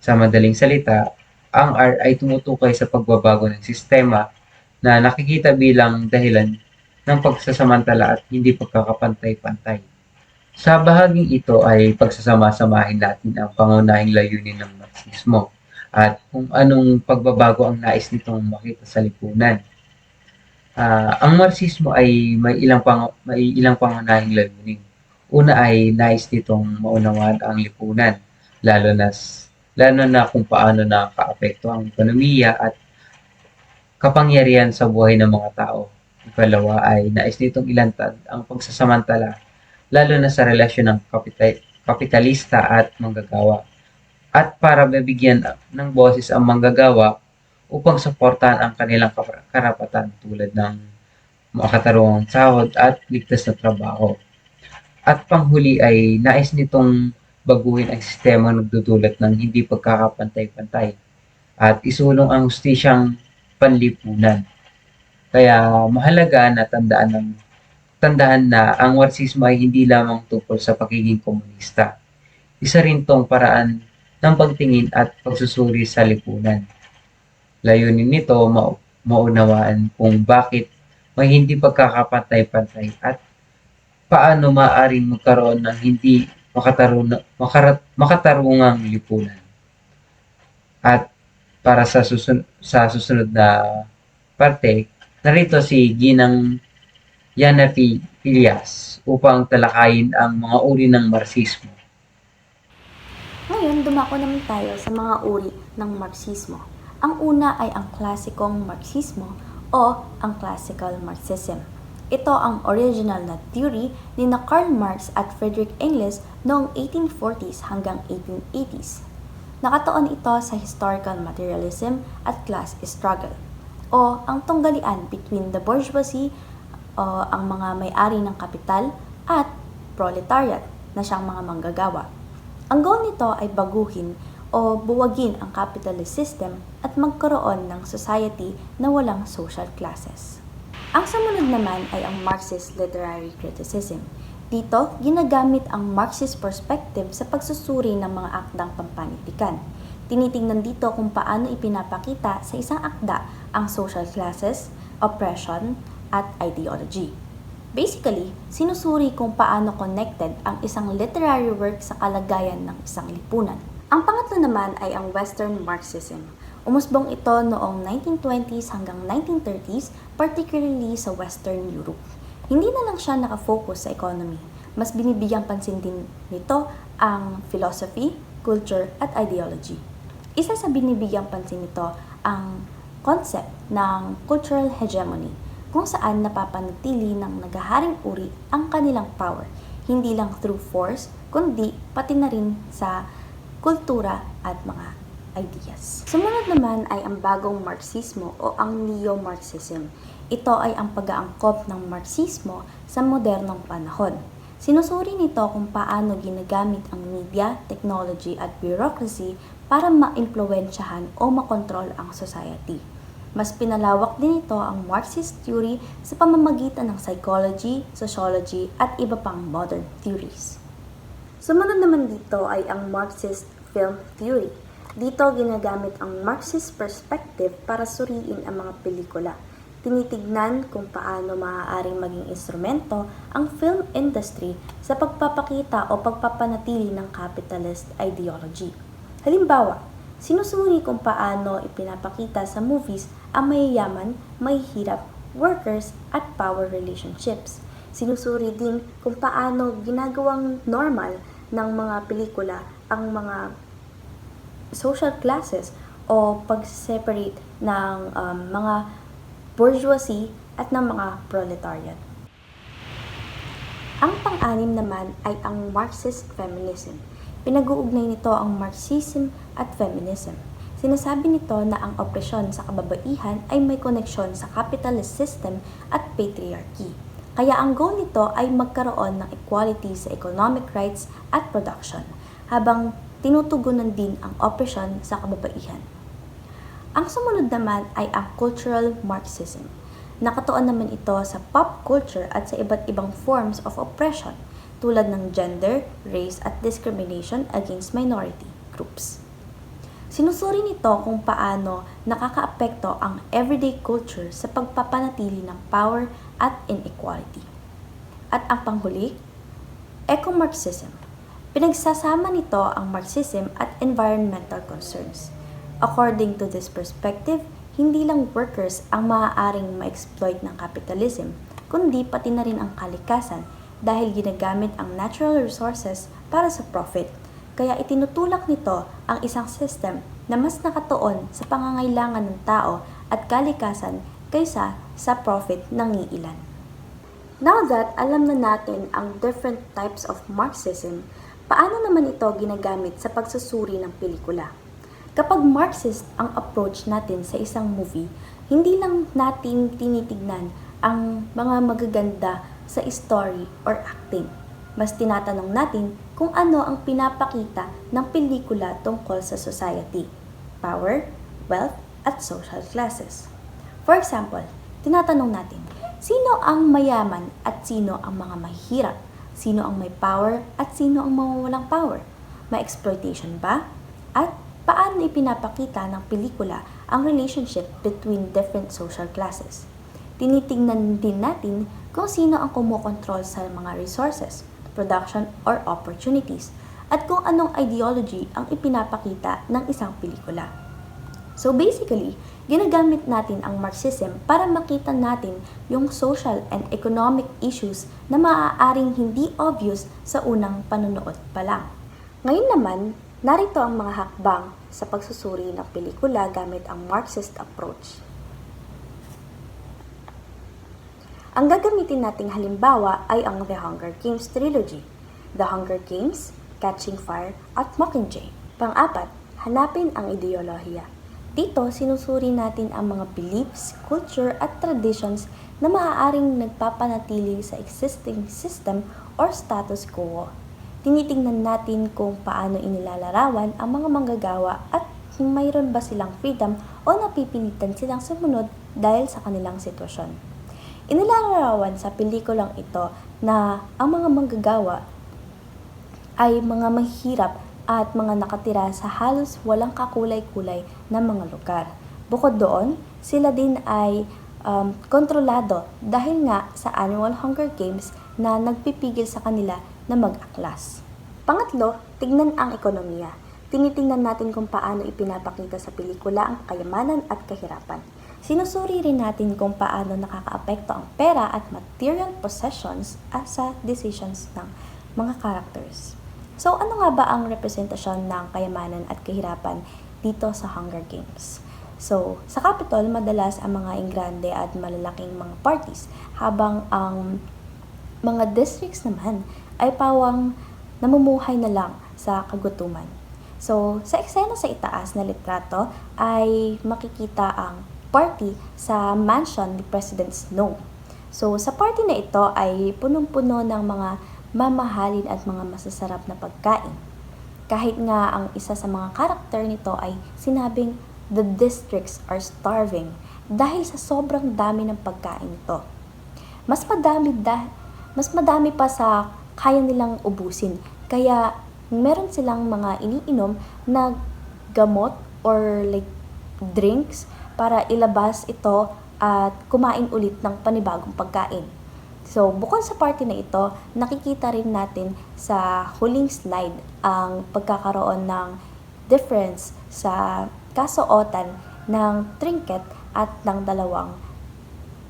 Sa madaling salita, ang R ay tumutukoy sa pagbabago ng sistema na nakikita bilang dahilan ng pagsasamantala at hindi pagkakapantay-pantay. Sa bahaging ito ay pagsasama-samahin natin ang pangunahing layunin ng Marxismo at kung anong pagbabago ang nais nitong makita sa lipunan. Ang Marxismo ay may ilang pangunahing layunin. Una ay nais nitong maunawaan ang lipunan, lalo na lalo na kung paano nakakaapekto ang ekonomiya at kapangyarihan sa buhay ng mga tao. Ikalawa ay nais nitong ilantad ang pagsasamantala, lalo na sa relasyon ng kapitalista at manggagawa. At para mabigyan ng boses ang manggagawa upang suportahan ang kanilang karapatan tulad ng makatarungang sahod at ligtas na trabaho. At panghuli ay nais nitong baguhin ang sistema nagdudulot ng hindi pagkakapantay-pantay at isulong ang hustisyang panlipunan. Kaya mahalaga na tandaan na ang Marxismo ay hindi lamang tungkol sa pagiging komunista. Isa rin tong paraan ng pagtingin at pagsusuri sa lipunan. Layunin nito maunawaan kung bakit may hindi pagkakapantay-pantay at paano maaaring magkaroon ng hindi makatarungang lipunan. At para sa susunod na parte, narito si Ginang Yana Pilias upang talakayin ang mga uri ng Marxismo. Ngayon, dumako naman tayo sa mga uri ng Marxismo. Ang una ay ang klasikong Marxismo o ang classical Marxism. Ito ang original na theory ni na Karl Marx at Friedrich Engels noong 1840s hanggang 1880s. Nakatuon ito sa historical materialism at class struggle o ang tunggalian between the bourgeoisie o ang mga may-ari ng kapital, at proletariat na siyang mga manggagawa. Ang goal nito ay baguhin o buwagin ang capitalist system at magkaroon ng society na walang social classes. Ang sumunod naman ay ang Marxist literary criticism. Dito, ginagamit ang Marxist perspective sa pagsusuri ng mga akdang pampanitikan. Tinitingnan dito kung paano ipinapakita sa isang akda ang social classes, oppression, at ideology. Basically, sinusuri kung paano connected ang isang literary work sa kalagayan ng isang lipunan. Ang pangatlo naman ay ang Western Marxism. Umusbong ito noong 1920s hanggang 1930s, particularly sa Western Europe. Hindi na lang siya nakafocus sa economy. Mas binibigyang pansin din nito ang philosophy, culture, at ideology. Isa sa binibigyang pansin nito ang concept ng cultural hegemony, kung saan napapanatili ng naghaharing uri ang kanilang power, hindi lang through force, kundi pati na rin sa kultura at mga ideas. Sumunod naman ay ang bagong Marxismo o ang Neo-Marxism. Ito ay ang pag-aangkop ng Marxismo sa modernong panahon. Sinusuri nito kung paano ginagamit ang media, technology at bureaucracy para ma-impluwensyahan o makontrol ang society. Mas pinalawak din ito ang Marxist theory sa pamamagitan ng psychology, sociology at iba pang modern theories. Sumunod naman dito ay ang Marxist film theory. Dito ginagamit ang Marxist perspective para suriin ang mga pelikula. Tinitignan kung paano maaaring maging instrumento ang film industry sa pagpapakita o pagpapanatili ng capitalist ideology. Halimbawa, sinusuri kung paano ipinapakita sa movies ang mayayaman, mahihirap, workers at power relationships. Sinusuri din kung paano ginagawang normal ng mga pelikula ang mga social classes o pag-separate ng mga bourgeoisie at ng mga proletariat. Ang pang-anim naman ay ang Marxist feminism. Pinag-uugnay nito ang Marxism at feminism. Sinasabi nito na ang opresyon sa kababaihan ay may koneksyon sa capitalist system at patriarchy. Kaya ang goal nito ay magkaroon ng equality sa economic rights at production, habang tinutugunan din ang opresyon sa kababaihan. Ang sumunod naman ay ang cultural Marxism. Nakatuon naman ito sa pop culture at sa iba't ibang forms of oppression tulad ng gender, race at discrimination against minority groups. Sinusuri nito kung paano nakakaapekto ang everyday culture sa pagpapanatili ng power at inequality. At ang panghuli, eco-Marxism. Pinagsasama nito ang Marxism at environmental concerns. According to this perspective, hindi lang workers ang maaaring ma-exploit ng capitalism, kundi pati na rin ang kalikasan dahil ginagamit ang natural resources para sa profit. Kaya itinutulak nito ang isang system na mas nakatuon sa pangangailangan ng tao at kalikasan kaysa sa profit ng iilan. Now that alam na natin ang different types of Marxism, paano naman ito ginagamit sa pagsusuri ng pelikula? Kapag Marxist ang approach natin sa isang movie, hindi lang natin tinitignan ang mga magaganda sa story or acting. Mas tinatanong natin kung ano ang pinapakita ng pelikula tungkol sa society, power, wealth, at social classes. For example, tinatanong natin, sino ang mayaman at sino ang mga mahihirap? Sino ang may power at sino ang mawawalang power? May exploitation ba? At paano ipinapakita ng pelikula ang relationship between different social classes? Tinitingnan din natin kung sino ang kumokontrol sa mga resources, production, or opportunities, at kung anong ideology ang ipinapakita ng isang pelikula. So basically, ginagamit natin ang Marxism para makita natin yung social and economic issues na maaaring hindi obvious sa unang panunood pa lang. Ngayon naman, narito ang mga hakbang sa pagsusuri ng pelikula gamit ang Marxist approach. Ang gagamitin nating halimbawa ay ang The Hunger Games trilogy, The Hunger Games, Catching Fire, at Mockingjay. Pang-apat, hanapin ang ideolohiya. Dito, sinusuri natin ang mga beliefs, culture, at traditions na maaaring nagpapanatili sa existing system or status quo. Tinitingnan natin kung paano inilalarawan ang mga manggagawa at kung mayroon ba silang freedom o napipilitan silang sumunod dahil sa kanilang sitwasyon. Inilalarawan sa pelikulang ito na ang mga manggagawa ay mga mahihirap at mga nakatira sa halos walang kakulay-kulay na mga lugar. Bukod doon, sila din ay kontrolado dahil nga sa annual Hunger Games na nagpipigil sa kanila na mag-aklas. Pangatlo, tignan ang ekonomiya. Tinitingnan natin kung paano ipinapakita sa pelikula ang kayamanan at kahirapan. Sinusuri rin natin kung paano nakakaapekto ang pera at material possessions sa decisions ng mga characters. So, ano nga ba ang representasyon ng kayamanan at kahirapan dito sa Hunger Games? So, sa Capitol, madalas ang mga ingrande at malalaking mga parties, habang ang mga districts naman ay pawang namumuhay na lang sa kagutuman. So, sa eksena sa itaas na litrato ay makikita ang party sa mansion ni President Snow. So, sa party na ito ay punong-puno ng mga mamahalin at mga masasarap na pagkain. Kahit nga ang isa sa mga karakter nito ay sinabing, "The districts are starving" dahil sa sobrang dami ng pagkain nito. Mas madami pa sa kaya nilang ubusin. Kaya meron silang mga iniinom na gamot or like drinks para ilabas ito at kumain ulit ng panibagong pagkain. So, bukod sa party na ito, nakikita rin natin sa huling slide ang pagkakaroon ng difference sa kasuotan ng trinket at ng dalawang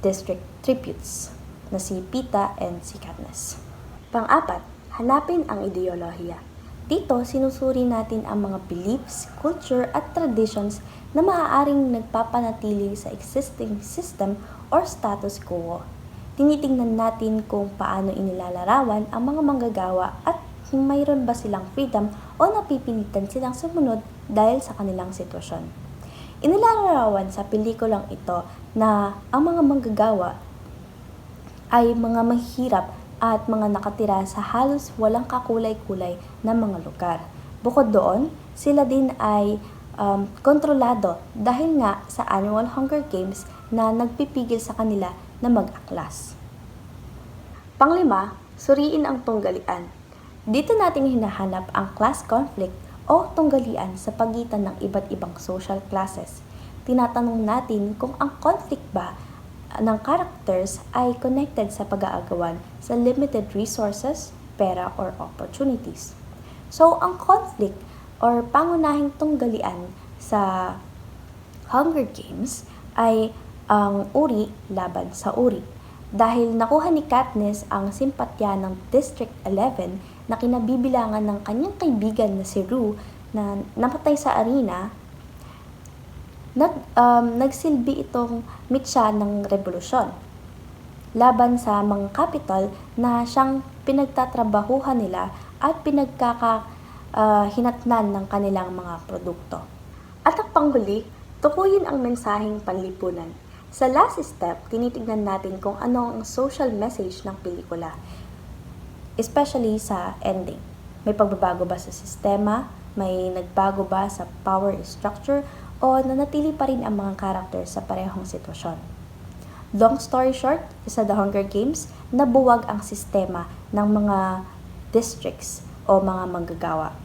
district tributes na si Pita and si Katniss. Pang-apat, hanapin ang ideolohiya. Dito, sinusuri natin ang mga beliefs, culture at traditions na maaaring nagpapanatili sa existing system or status quo. Tinitingnan natin kung paano inilalarawan ang mga manggagawa at kung mayroon ba silang freedom o napipilitan silang sumunod dahil sa kanilang sitwasyon. Inilalarawan sa pelikulang ito na ang mga manggagawa ay mga mahihirap at mga nakatira sa halos walang kakulay-kulay na mga lugar. Bukod doon, sila din ay kontrolado dahil nga sa annual Hunger Games na nagpipigil sa kanila na mag-aklas. Panglima, suriin ang tunggalian. Dito natin hinahanap ang class conflict o tunggalian sa pagitan ng iba't ibang social classes. Tinatanong natin kung ang conflict ba ng characters ay connected sa pag-aagawan sa limited resources, pera, or opportunities. So, ang conflict or pangunahing tunggalian sa Hunger Games ay ang uri laban sa uri. Dahil nakuha ni Katniss ang simpatya ng District 11 na kinabibilangan ng kanyang kaibigan na si Rue na namatay sa arena, nagsilbi itong mitya ng revolusyon laban sa mga capital na siyang pinagtatrabahuhan nila at pinagkakahinatnan ng kanilang mga produkto. At ang panghuli, tukuyin ang mensaheng panlipunan. Sa last step, tinitignan natin kung ano ang social message ng pelikula, especially sa ending. May pagbabago ba sa sistema? May nagbago ba sa power structure? O nanatili pa rin ang mga characters sa parehong sitwasyon? Long story short, sa The Hunger Games, nabuwag ang sistema ng mga districts o mga manggagawa.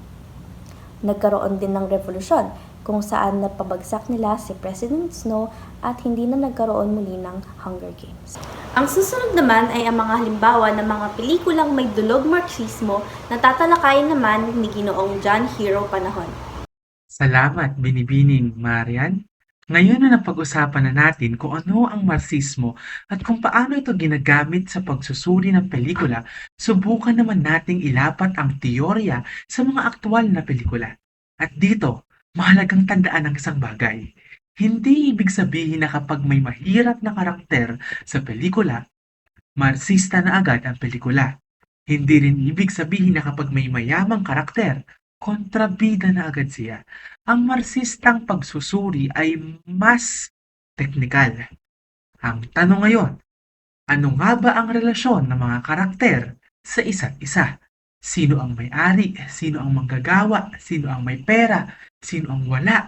Nagkaroon din ng revolusyon kung saan napabagsak nila si President Snow at hindi na nagkaroon muli ng Hunger Games. Ang susunod naman ay ang mga halimbawa ng mga pelikulang may dulog marxismo na tatalakayin naman ni Ginoong John Hero Panahon. Salamat, Binibining Marian. Ngayon na napag-usapan na natin kung ano ang marxismo at kung paano ito ginagamit sa pagsusuri ng pelikula, subukan naman nating ilapat ang teorya sa mga aktwal na pelikula. At dito, mahalagang tandaan ang isang bagay. Hindi ibig sabihin na kapag may mahirap na karakter sa pelikula, marxista na agad ang pelikula. Hindi rin ibig sabihin na kapag may mayamang karakter, kontrabida na agad siya. Ang marxistang pagsusuri ay mas teknikal. Ang tanong ngayon, Ano nga ba ang relasyon ng mga karakter sa isa't isa? Sino ang may-ari? Sino ang manggagawa? Sino ang may pera? Sino ang wala?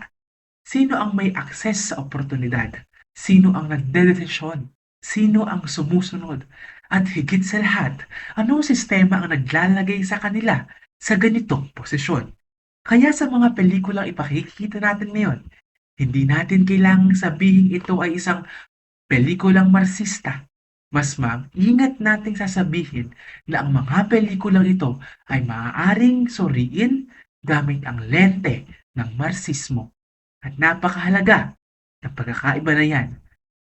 Sino ang may akses sa oportunidad? Sino ang nagdedesisyon? Sino ang sumusunod? At higit sa lahat, anong sistema ang naglalagay sa kanila sa ganitong posisyon? Kaya sa mga pelikulang ipakikita natin ngayon, hindi natin kailangang sabihin ito ay isang pelikulang marsista. Mas maingat nating sasabihin na ang mga pelikulang ito ay maaaring suriin gamit ang lente ng marsismo. At napakahalaga ng pagkakaiba na yan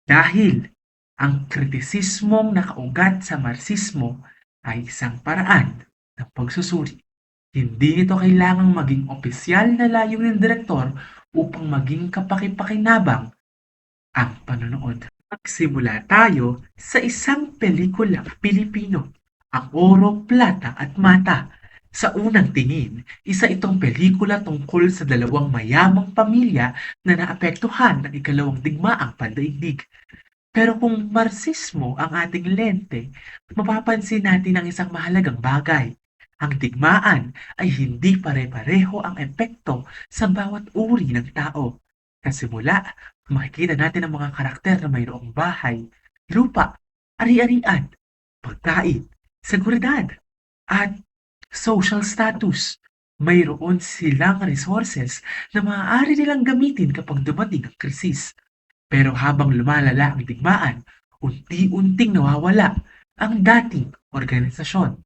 dahil ang kritisismong nakaugat sa marsismo ay isang paraan ng pagsusuri. Hindi nito kailangang maging opisyal na layunin ng direktor upang maging kapakipakinabang ang panonood. Magsimula tayo sa isang pelikulang Pilipino, ang Oro, Plata at Mata. Sa unang tingin, isa itong pelikula tungkol sa dalawang mayamang pamilya na naapektuhan ng ikalawang digmaang pandaigdig. Pero kung marsismo ang ating lente, mapapansin natin ang isang mahalagang bagay. Ang digmaan ay hindi pare-pareho ang epekto sa bawat uri ng tao. Sa simula, makikita natin ang mga karakter na mayroong bahay, lupa, ari-arian, pagkain, seguridad, at social status. Mayroon silang resources na maaari nilang gamitin kapag dumating ang krisis. Pero habang lumalala ang digmaan, unti-unting nawawala ang dating organisasyon.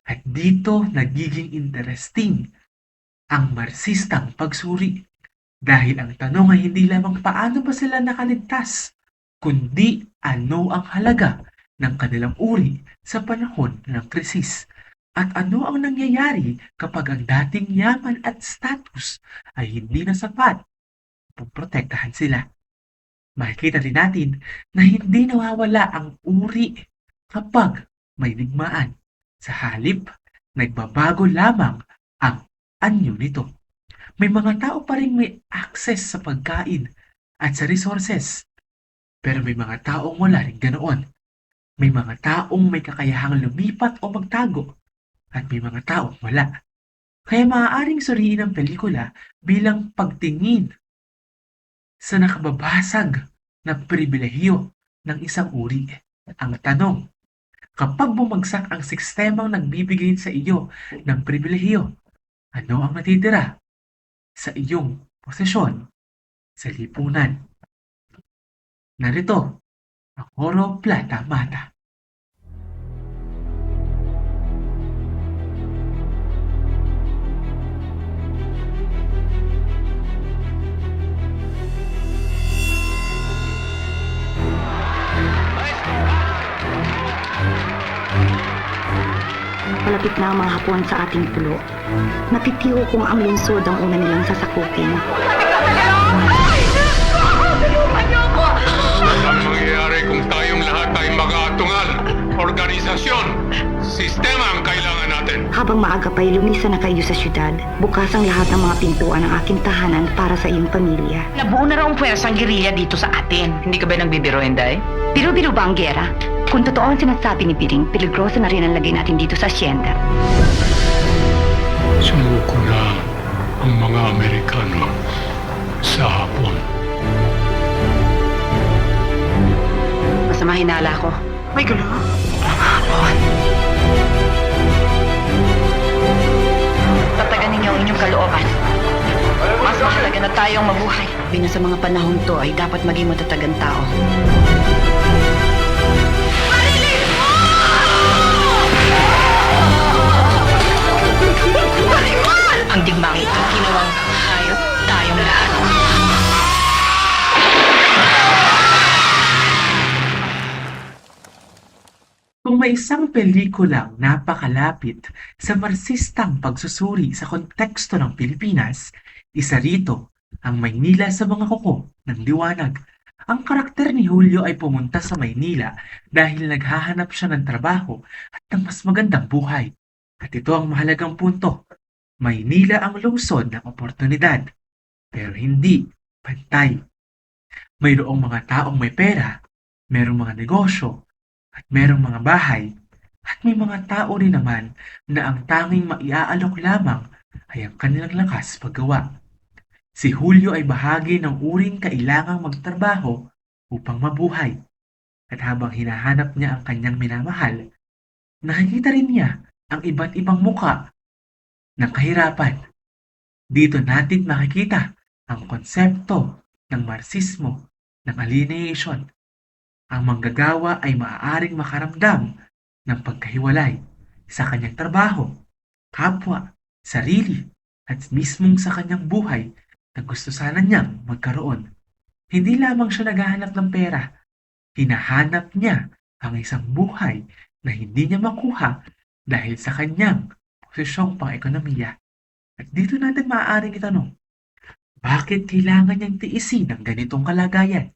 At dito nagiging interesting ang marsistang pagsuri. Dahil ang tanong ay hindi lamang paano ba sila nakaligtas, kundi ano ang halaga ng kanilang uri sa panahon ng krisis. At ano ang nangyayari kapag ang dating yaman at status ay hindi na sapat upang protektahan sila. Makikita rin natin na hindi nawawala ang uri kapag may digmaan. Sa halip, nagbabago lamang ang anyo nito. May mga tao pa rin may access sa pagkain at sa resources. Pero may mga taong wala rin ganoon. May mga taong may kakayahang lumipat o magtago at may mga taong wala. Kaya maaaring suriin ang pelikula bilang pagtingin sa nakababasag na pribilehiyo ng isang uri. Ang tanong, kapag bumagsak ang sistemang nagbibigay sa iyo ng pribilehiyo, ano ang natitira sa iyong posisyon sa lipunan? Narito ang Oro, Plata, Mata. Palapit na ang mga Hapon sa ating pulo. Natitiyo kung ang lungsod ang una nilang sasakupin. Ang mangyayari kung tayong lahat ay mag-aatungal? Organisasyon, sistema ang kailangan natin. Habang maaga pa'y lumisan na kayo sa syudad, bukas ang lahat ng mga pintuan ng aking tahanan para sa iyong pamilya. Nabuo na raw ang puwersang gerilya dito sa atin. Hindi ka ba nagbibiro, Inday? Biro-biro ba ang gera? Kung totoo ang sinasabi ni Piring, peligroso na rin ang lagay natin dito sa asyenda. Sumuko na ang mga Amerikano sa Hapon. Masama hinala ko. May gulo. Hapon. Tatagan ninyo ang inyong kalooban. Mas mahalaga na tayong mabuhay. Bina sa mga panahon to ay dapat maging matatagang tao. Ang digmang ito, ginawang hayop tayong lahat. Kung may isang pelikulang napakalapit sa marsistang pagsusuri sa konteksto ng Pilipinas, isa rito ang Maynila sa mga kuko ng liwanag. Ang karakter ni Julio ay pumunta sa Maynila dahil naghahanap siya ng trabaho at ng mas magandang buhay. At ito ang mahalagang punto. Maynila ang lungsod ng oportunidad, pero hindi pantay. Mayroong mga taong may pera, mayroong mga negosyo, at merong mga bahay at may mga tao rin naman na ang tanging maiaalok lamang ay ang kanilang lakas paggawa. Si Julio ay bahagi ng uring kailangang magtrabaho upang mabuhay. At habang hinahanap niya ang kanyang minamahal, nakikita rin niya ang iba't ibang muka ng kahirapan. Dito natin makikita ang konsepto ng marxismo, ng alienation. Ang manggagawa ay maaaring makaramdam ng pagkahiwalay sa kanyang trabaho, kapwa, sarili, at mismong sa kanyang buhay na gusto sana niyang magkaroon. Hindi lamang siya naghahanap ng pera, hinahanap niya ang isang buhay na hindi niya makuha dahil sa kanyang posisyong pang-ekonomiya. At dito natin maaaring itanong, bakit kailangan niyang tiisin ang ganitong kalagayan?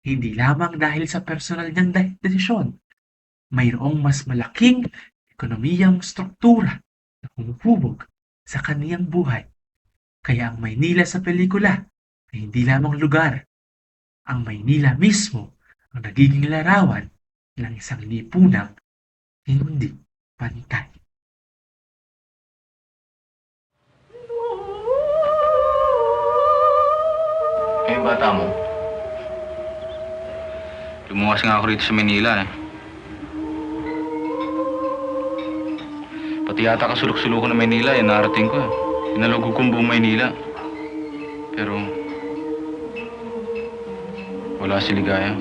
Hindi lamang dahil sa personal niyang desisyon. Mayroong mas malaking ekonomiyang struktura na humubog sa kaniyang buhay. Kaya ang Maynila sa pelikula ay hindi lamang lugar. Ang Maynila mismo ang nagiging larawan ng isang lipunang hindi pantay. Eh, yung bata mo. Lumuwas nga ako rito sa Manila eh. Pati yata kasulok-sulok ng Manila eh, narating ko eh. Pinalugog kong buong Maynila. Pero, wala si Ligaya.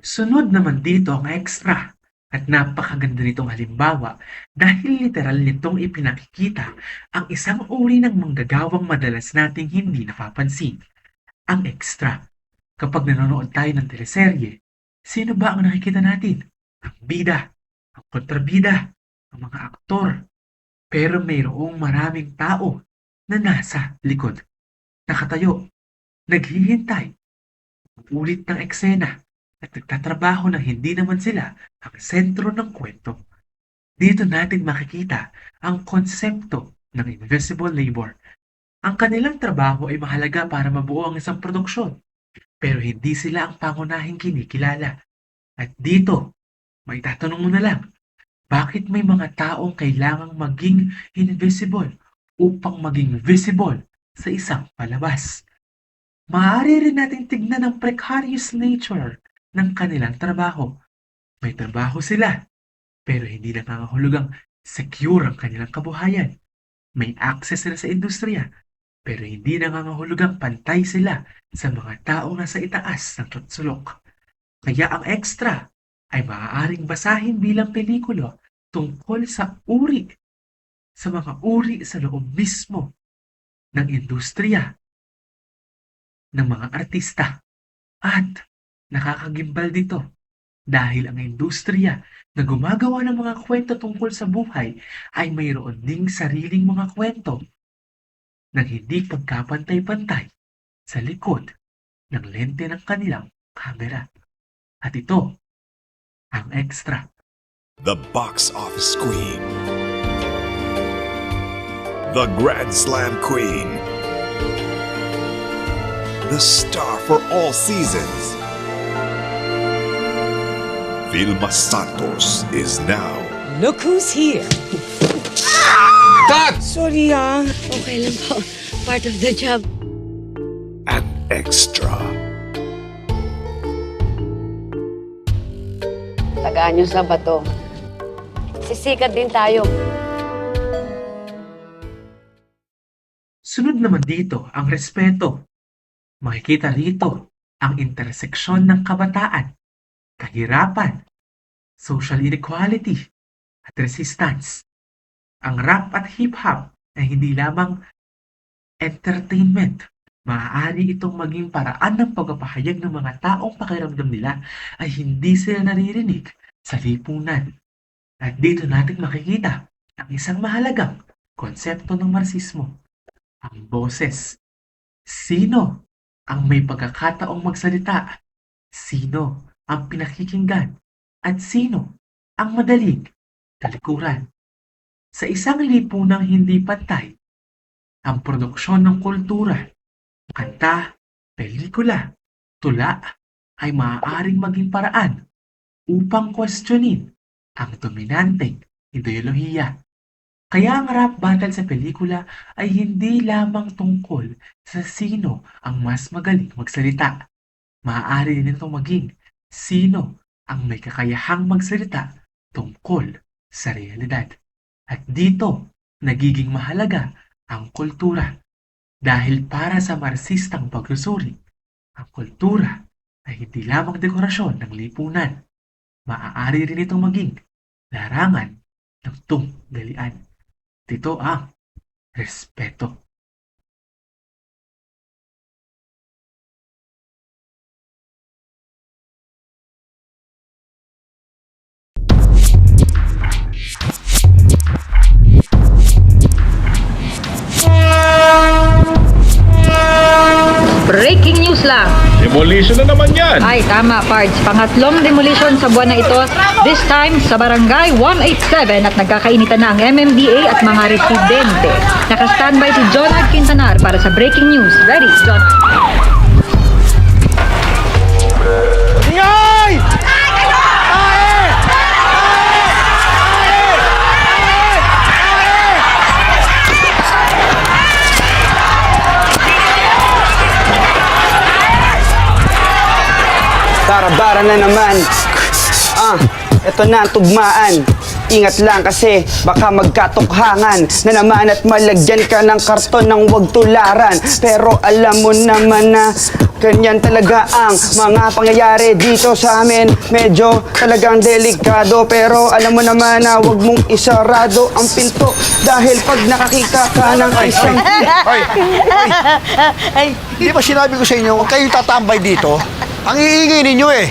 Sunod naman dito ang extra at napakaganda nitong halimbawa dahil literal nitong ipinakikita ang isang uri ng manggagawang madalas nating hindi napapansin. Ang extra. Kapag nanonood tayo ng teleserye, sino ba ang nakikita natin? Ang bida, ang kontrabida, ang mga aktor. Pero mayroong maraming tao na nasa likod. Nakatayo, naghihintay, ulit ng eksena at nagtatrabaho na hindi naman sila ang sentro ng kwento. Dito natin makikita ang konsepto ng invisible labor. Ang kanilang trabaho ay mahalaga para mabuo ang isang produksyon, pero hindi sila ang pangunahing kinikilala. At dito, may tatanong mo na lang, bakit may mga taong kailangang maging invisible upang maging visible sa isang palabas? Maaari rin natin tignan ang precarious nature ng kanilang trabaho. May trabaho sila, pero hindi nangangahulugang secure ang kanilang kabuhayan. May access sila sa industriya, pero hindi nangangahulugang pantay sila sa mga taong nasa itaas ng tutsulok. Kaya ang extra ay maaaring basahin bilang pelikulo tungkol sa mga uri sa loob mismo ng industriya, ng mga artista. At nakakagimbal dito dahil ang industriya na gumagawa ng mga kwento tungkol sa buhay ay mayroon ding sariling mga kwento nang hindi pagkapantay-pantay sa likod ng lente ng kanilang kamera. At ito ang extra. The box office queen. The Grand Slam queen. The star for all seasons. Vilma Santos is now Look who's here. Cut! Sorry Okay lang po. Part of the job. an extra. Tagaan nyo sa bato. Sisikat din tayo. Sunod naman dito ang respeto. Makikita rito ang interseksyon ng kabataan, kahirapan, social inequality, at resistance. Ang rap at hip-hop ay hindi lamang entertainment. Maaari itong maging paraan ng pagpapahayag ng mga taong pakiramdam nila ay hindi sila naririnig sa lipunan. At dito natin makikita ang isang mahalagang konsepto ng Marxismo, ang boses. Sino ang may pagkakataong magsalita? Sino ang pinakikinggan? At sino ang madaling talikuran? Sa isang lipunang hindi pantay, ang produksyon ng kultura, kanta, pelikula, tula ay maaaring maging paraan upang kwestiyonin ang dominanteng ideolohiya. Kaya ang rap battle sa pelikula ay hindi lamang tungkol sa sino ang mas magaling magsalita. Maaari din itong maging sino ang may kakayahang magsalita tungkol sa realidad. At dito, nagiging mahalaga ang kultura. Dahil para sa Marxistang pagsusuri, ang kultura ay hindi lamang dekorasyon ng lipunan. Maaari rin itong maging larangan ng tunggalian. Dito ang respeto. Breaking news lang. Demolition na naman yan! Ay, tama, Pards. Pangatlong demolition sa buwan na ito. This time, sa Barangay 187 at nagkakainitan na ang MMDA at mga residente. Naka-standby si Jonard Quintanar para sa breaking news. Ready, Jonard? Ingay! Bara-bara na naman. Eto na ang tugmaan. Ingat lang kasi baka magkatukhangan na naman at malagyan ka ng karton ng wag tularan. Pero alam mo naman na ganyan talaga ang mga pangyayari dito sa amin. Medyo talagang delikado pero alam mo naman na wag mong isarado ang pinto dahil pag nakakita ka ng isang... Hindi ba sinabi ko sa inyo, huwag kayong tatambay dito? Ang iingay ninyo eh.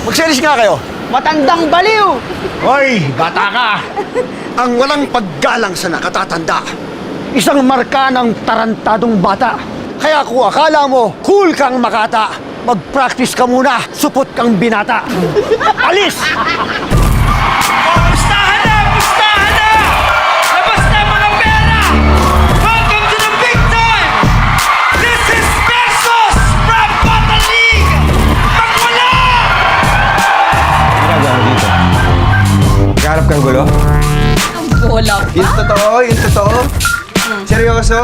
Magselis nga kayo. Matandang baliw! Hoy, bata ka! Ang walang paggalang sa nakatatanda. Isang marka ng tarantadong bata. Kaya kung akala mo, cool kang makata, mag-practice ka muna, supot kang binata. Alis! Pustahan na! Pustahan na! Labas na mga pera! Welcome to the big time! This is Pesos from Bata League! Magwala! Nagharap kang gulo? Bola. Yung totoo. Seryoso?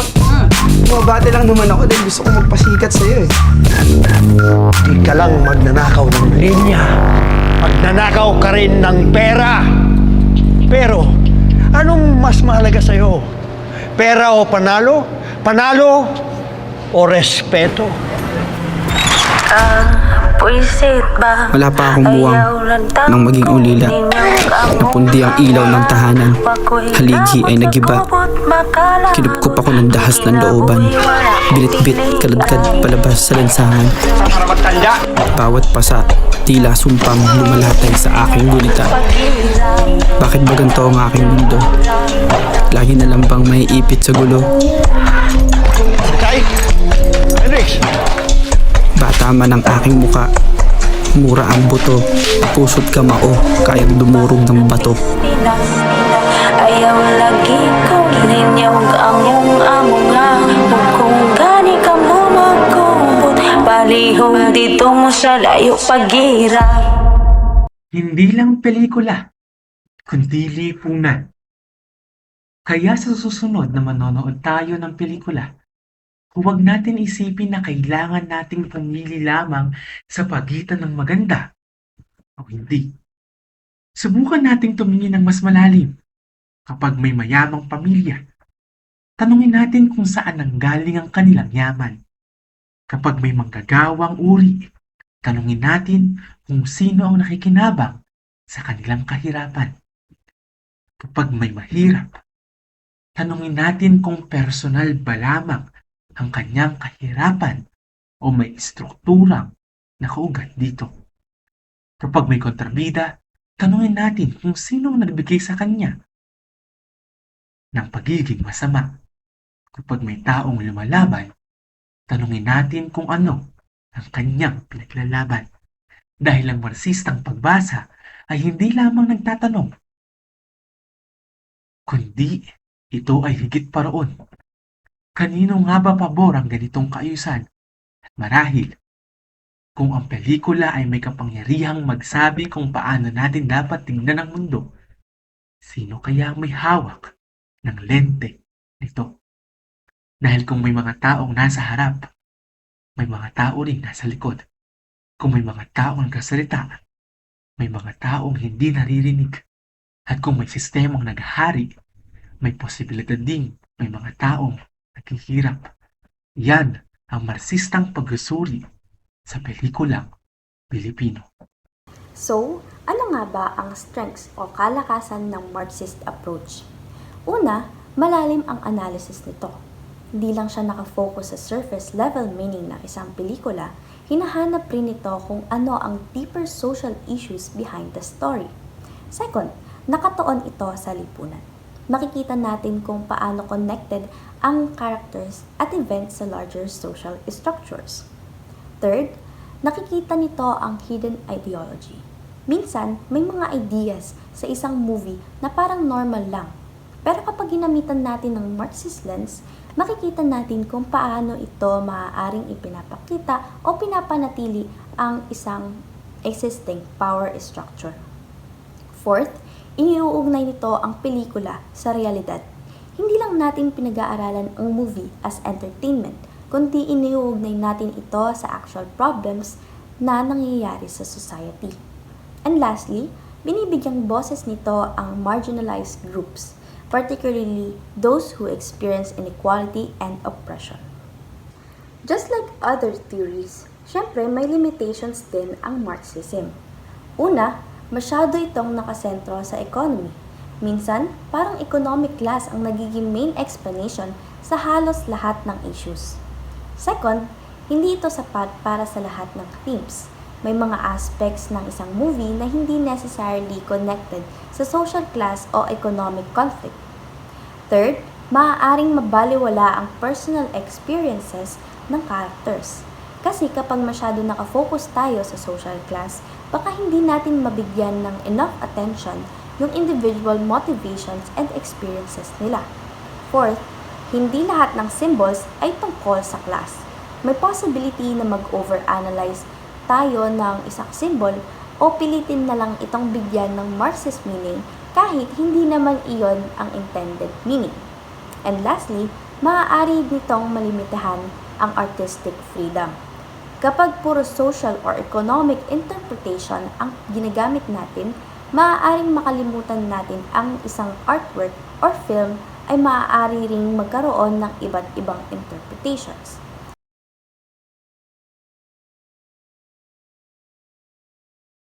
Bumabati lang naman ako dahil gusto ko magpasikat sa'yo eh. Di ka lang magnanakaw ng linya. Magnanakaw ka rin ng pera. Pero, anong mas mahalaga sa'yo? Pera o panalo? Panalo o respeto? Puisit ba? Wala pa akong buwang nang maging ulila. Napundi ang ilaw ng tahanan. Haligi ay nagiba. Kinupkup ako ng dahas ng looban. Bilit-bit, kaladkad palabas sa lansangan. Bawat pasa, tila sumpang lumalatay sa aking gunita. Bakit ba ganito ang aking mundo? Lagi na lang bang may ipit sa gulo? Kay? Hendrix! Bata man ang aking muka, mura ang buto, puso't kamao, kayang dumurog ng bato. Ayaw lagi ko ninyaw among nga kung gani ka mo magkubot palihog dito mo sa layo pagira. Hindi lang pelikula, kundi lipunan. Kaya sa susunod na manonood tayo ng pelikula, huwag natin isipin na kailangan nating pumili lamang sa pagitan ng maganda o hindi. Subukan nating tumingin ng mas malalim. Kapag may mayamang pamilya, tanungin natin kung saan nanggaling ang kanilang yaman. Kapag may manggagawang uri, tanungin natin kung sino ang nakikinabang sa kanilang kahirapan. Kapag may mahirap, tanungin natin kung personal ba lamang ang kanyang kahirapan o may istrukturang nakaugat dito. Kapag may kontrabida, tanungin natin kung sino ang nagbigay sa kanya ng pagiging masama. Kapag may taong lumalaban, tanungin natin kung ano ang kanyang pinaglalaban. Dahil ang marsistang pagbasa ay hindi lamang nagtatanong, kundi ito ay higit pa roon. Kanino nga ba pabor ang ganitong kaayusan? At marahil, kung ang pelikula ay may kapangyarihang magsabi kung paano natin dapat tingnan ang mundo, sino kaya ang may hawak ng lente nito? Dahil kung may mga taong nasa harap, may mga tao rin nasa likod. Kung may mga taong nagsasalita, may mga taong hindi naririnig. At kung may sistemang naghahari, may posibilidad ding may mga taong naghihirap. Yan ang marsistang pagsusuri sa pelikulang Pilipino. So, ano nga ba ang strengths o kalakasan ng Marxist approach? Una, malalim ang analysis nito. Hindi lang siya nakafocus sa surface level meaning ng isang pelikula, hinahanap rin nito kung ano ang deeper social issues behind the story. Second, nakatuon ito sa lipunan. Makikita natin kung paano connected ang characters at events sa larger social structures. Third, nakikita nito ang hidden ideology. Minsan, may mga ideas sa isang movie na parang normal lang. Pero kapag ginamitan natin ng Marxist lens, makikita natin kung paano ito maaaring ipinapakita o pinapanatili ang isang existing power structure. Fourth, iniuugnay nito ang pelikula sa realidad. Hindi lang natin pinag-aaralan ang movie as entertainment, kundi iniuugnay natin ito sa actual problems na nangyayari sa society. And lastly, binibigyang boses nito ang marginalized groups, particularly those who experience inequality and oppression. Just like other theories, syempre may limitations din ang Marxism. Una, masyado itong nakasentro sa economy. Minsan, parang economic class ang nagiging main explanation sa halos lahat ng issues. Second, hindi ito sapat para sa lahat ng themes. May mga aspects ng isang movie na hindi necessarily connected sa social class o economic conflict. Third, maaaring mabaliwala ang personal experiences ng characters. Kasi kapag masyado nakafocus tayo sa social class, baka hindi natin mabigyan ng enough attention yung individual motivations and experiences nila. Fourth, hindi lahat ng symbols ay tungkol sa class. May possibility na mag-overanalyze tayo ng isang symbol o pilitin na lang itong bigyan ng Marxist meaning kahit hindi naman iyon ang intended meaning. And lastly, maaari nitong malimitahan ang artistic freedom. Kapag puro social or economic interpretation ang ginagamit natin, maaaring makalimutan natin ang isang artwork or film ay maaari ring magkaroon ng iba't ibang interpretations.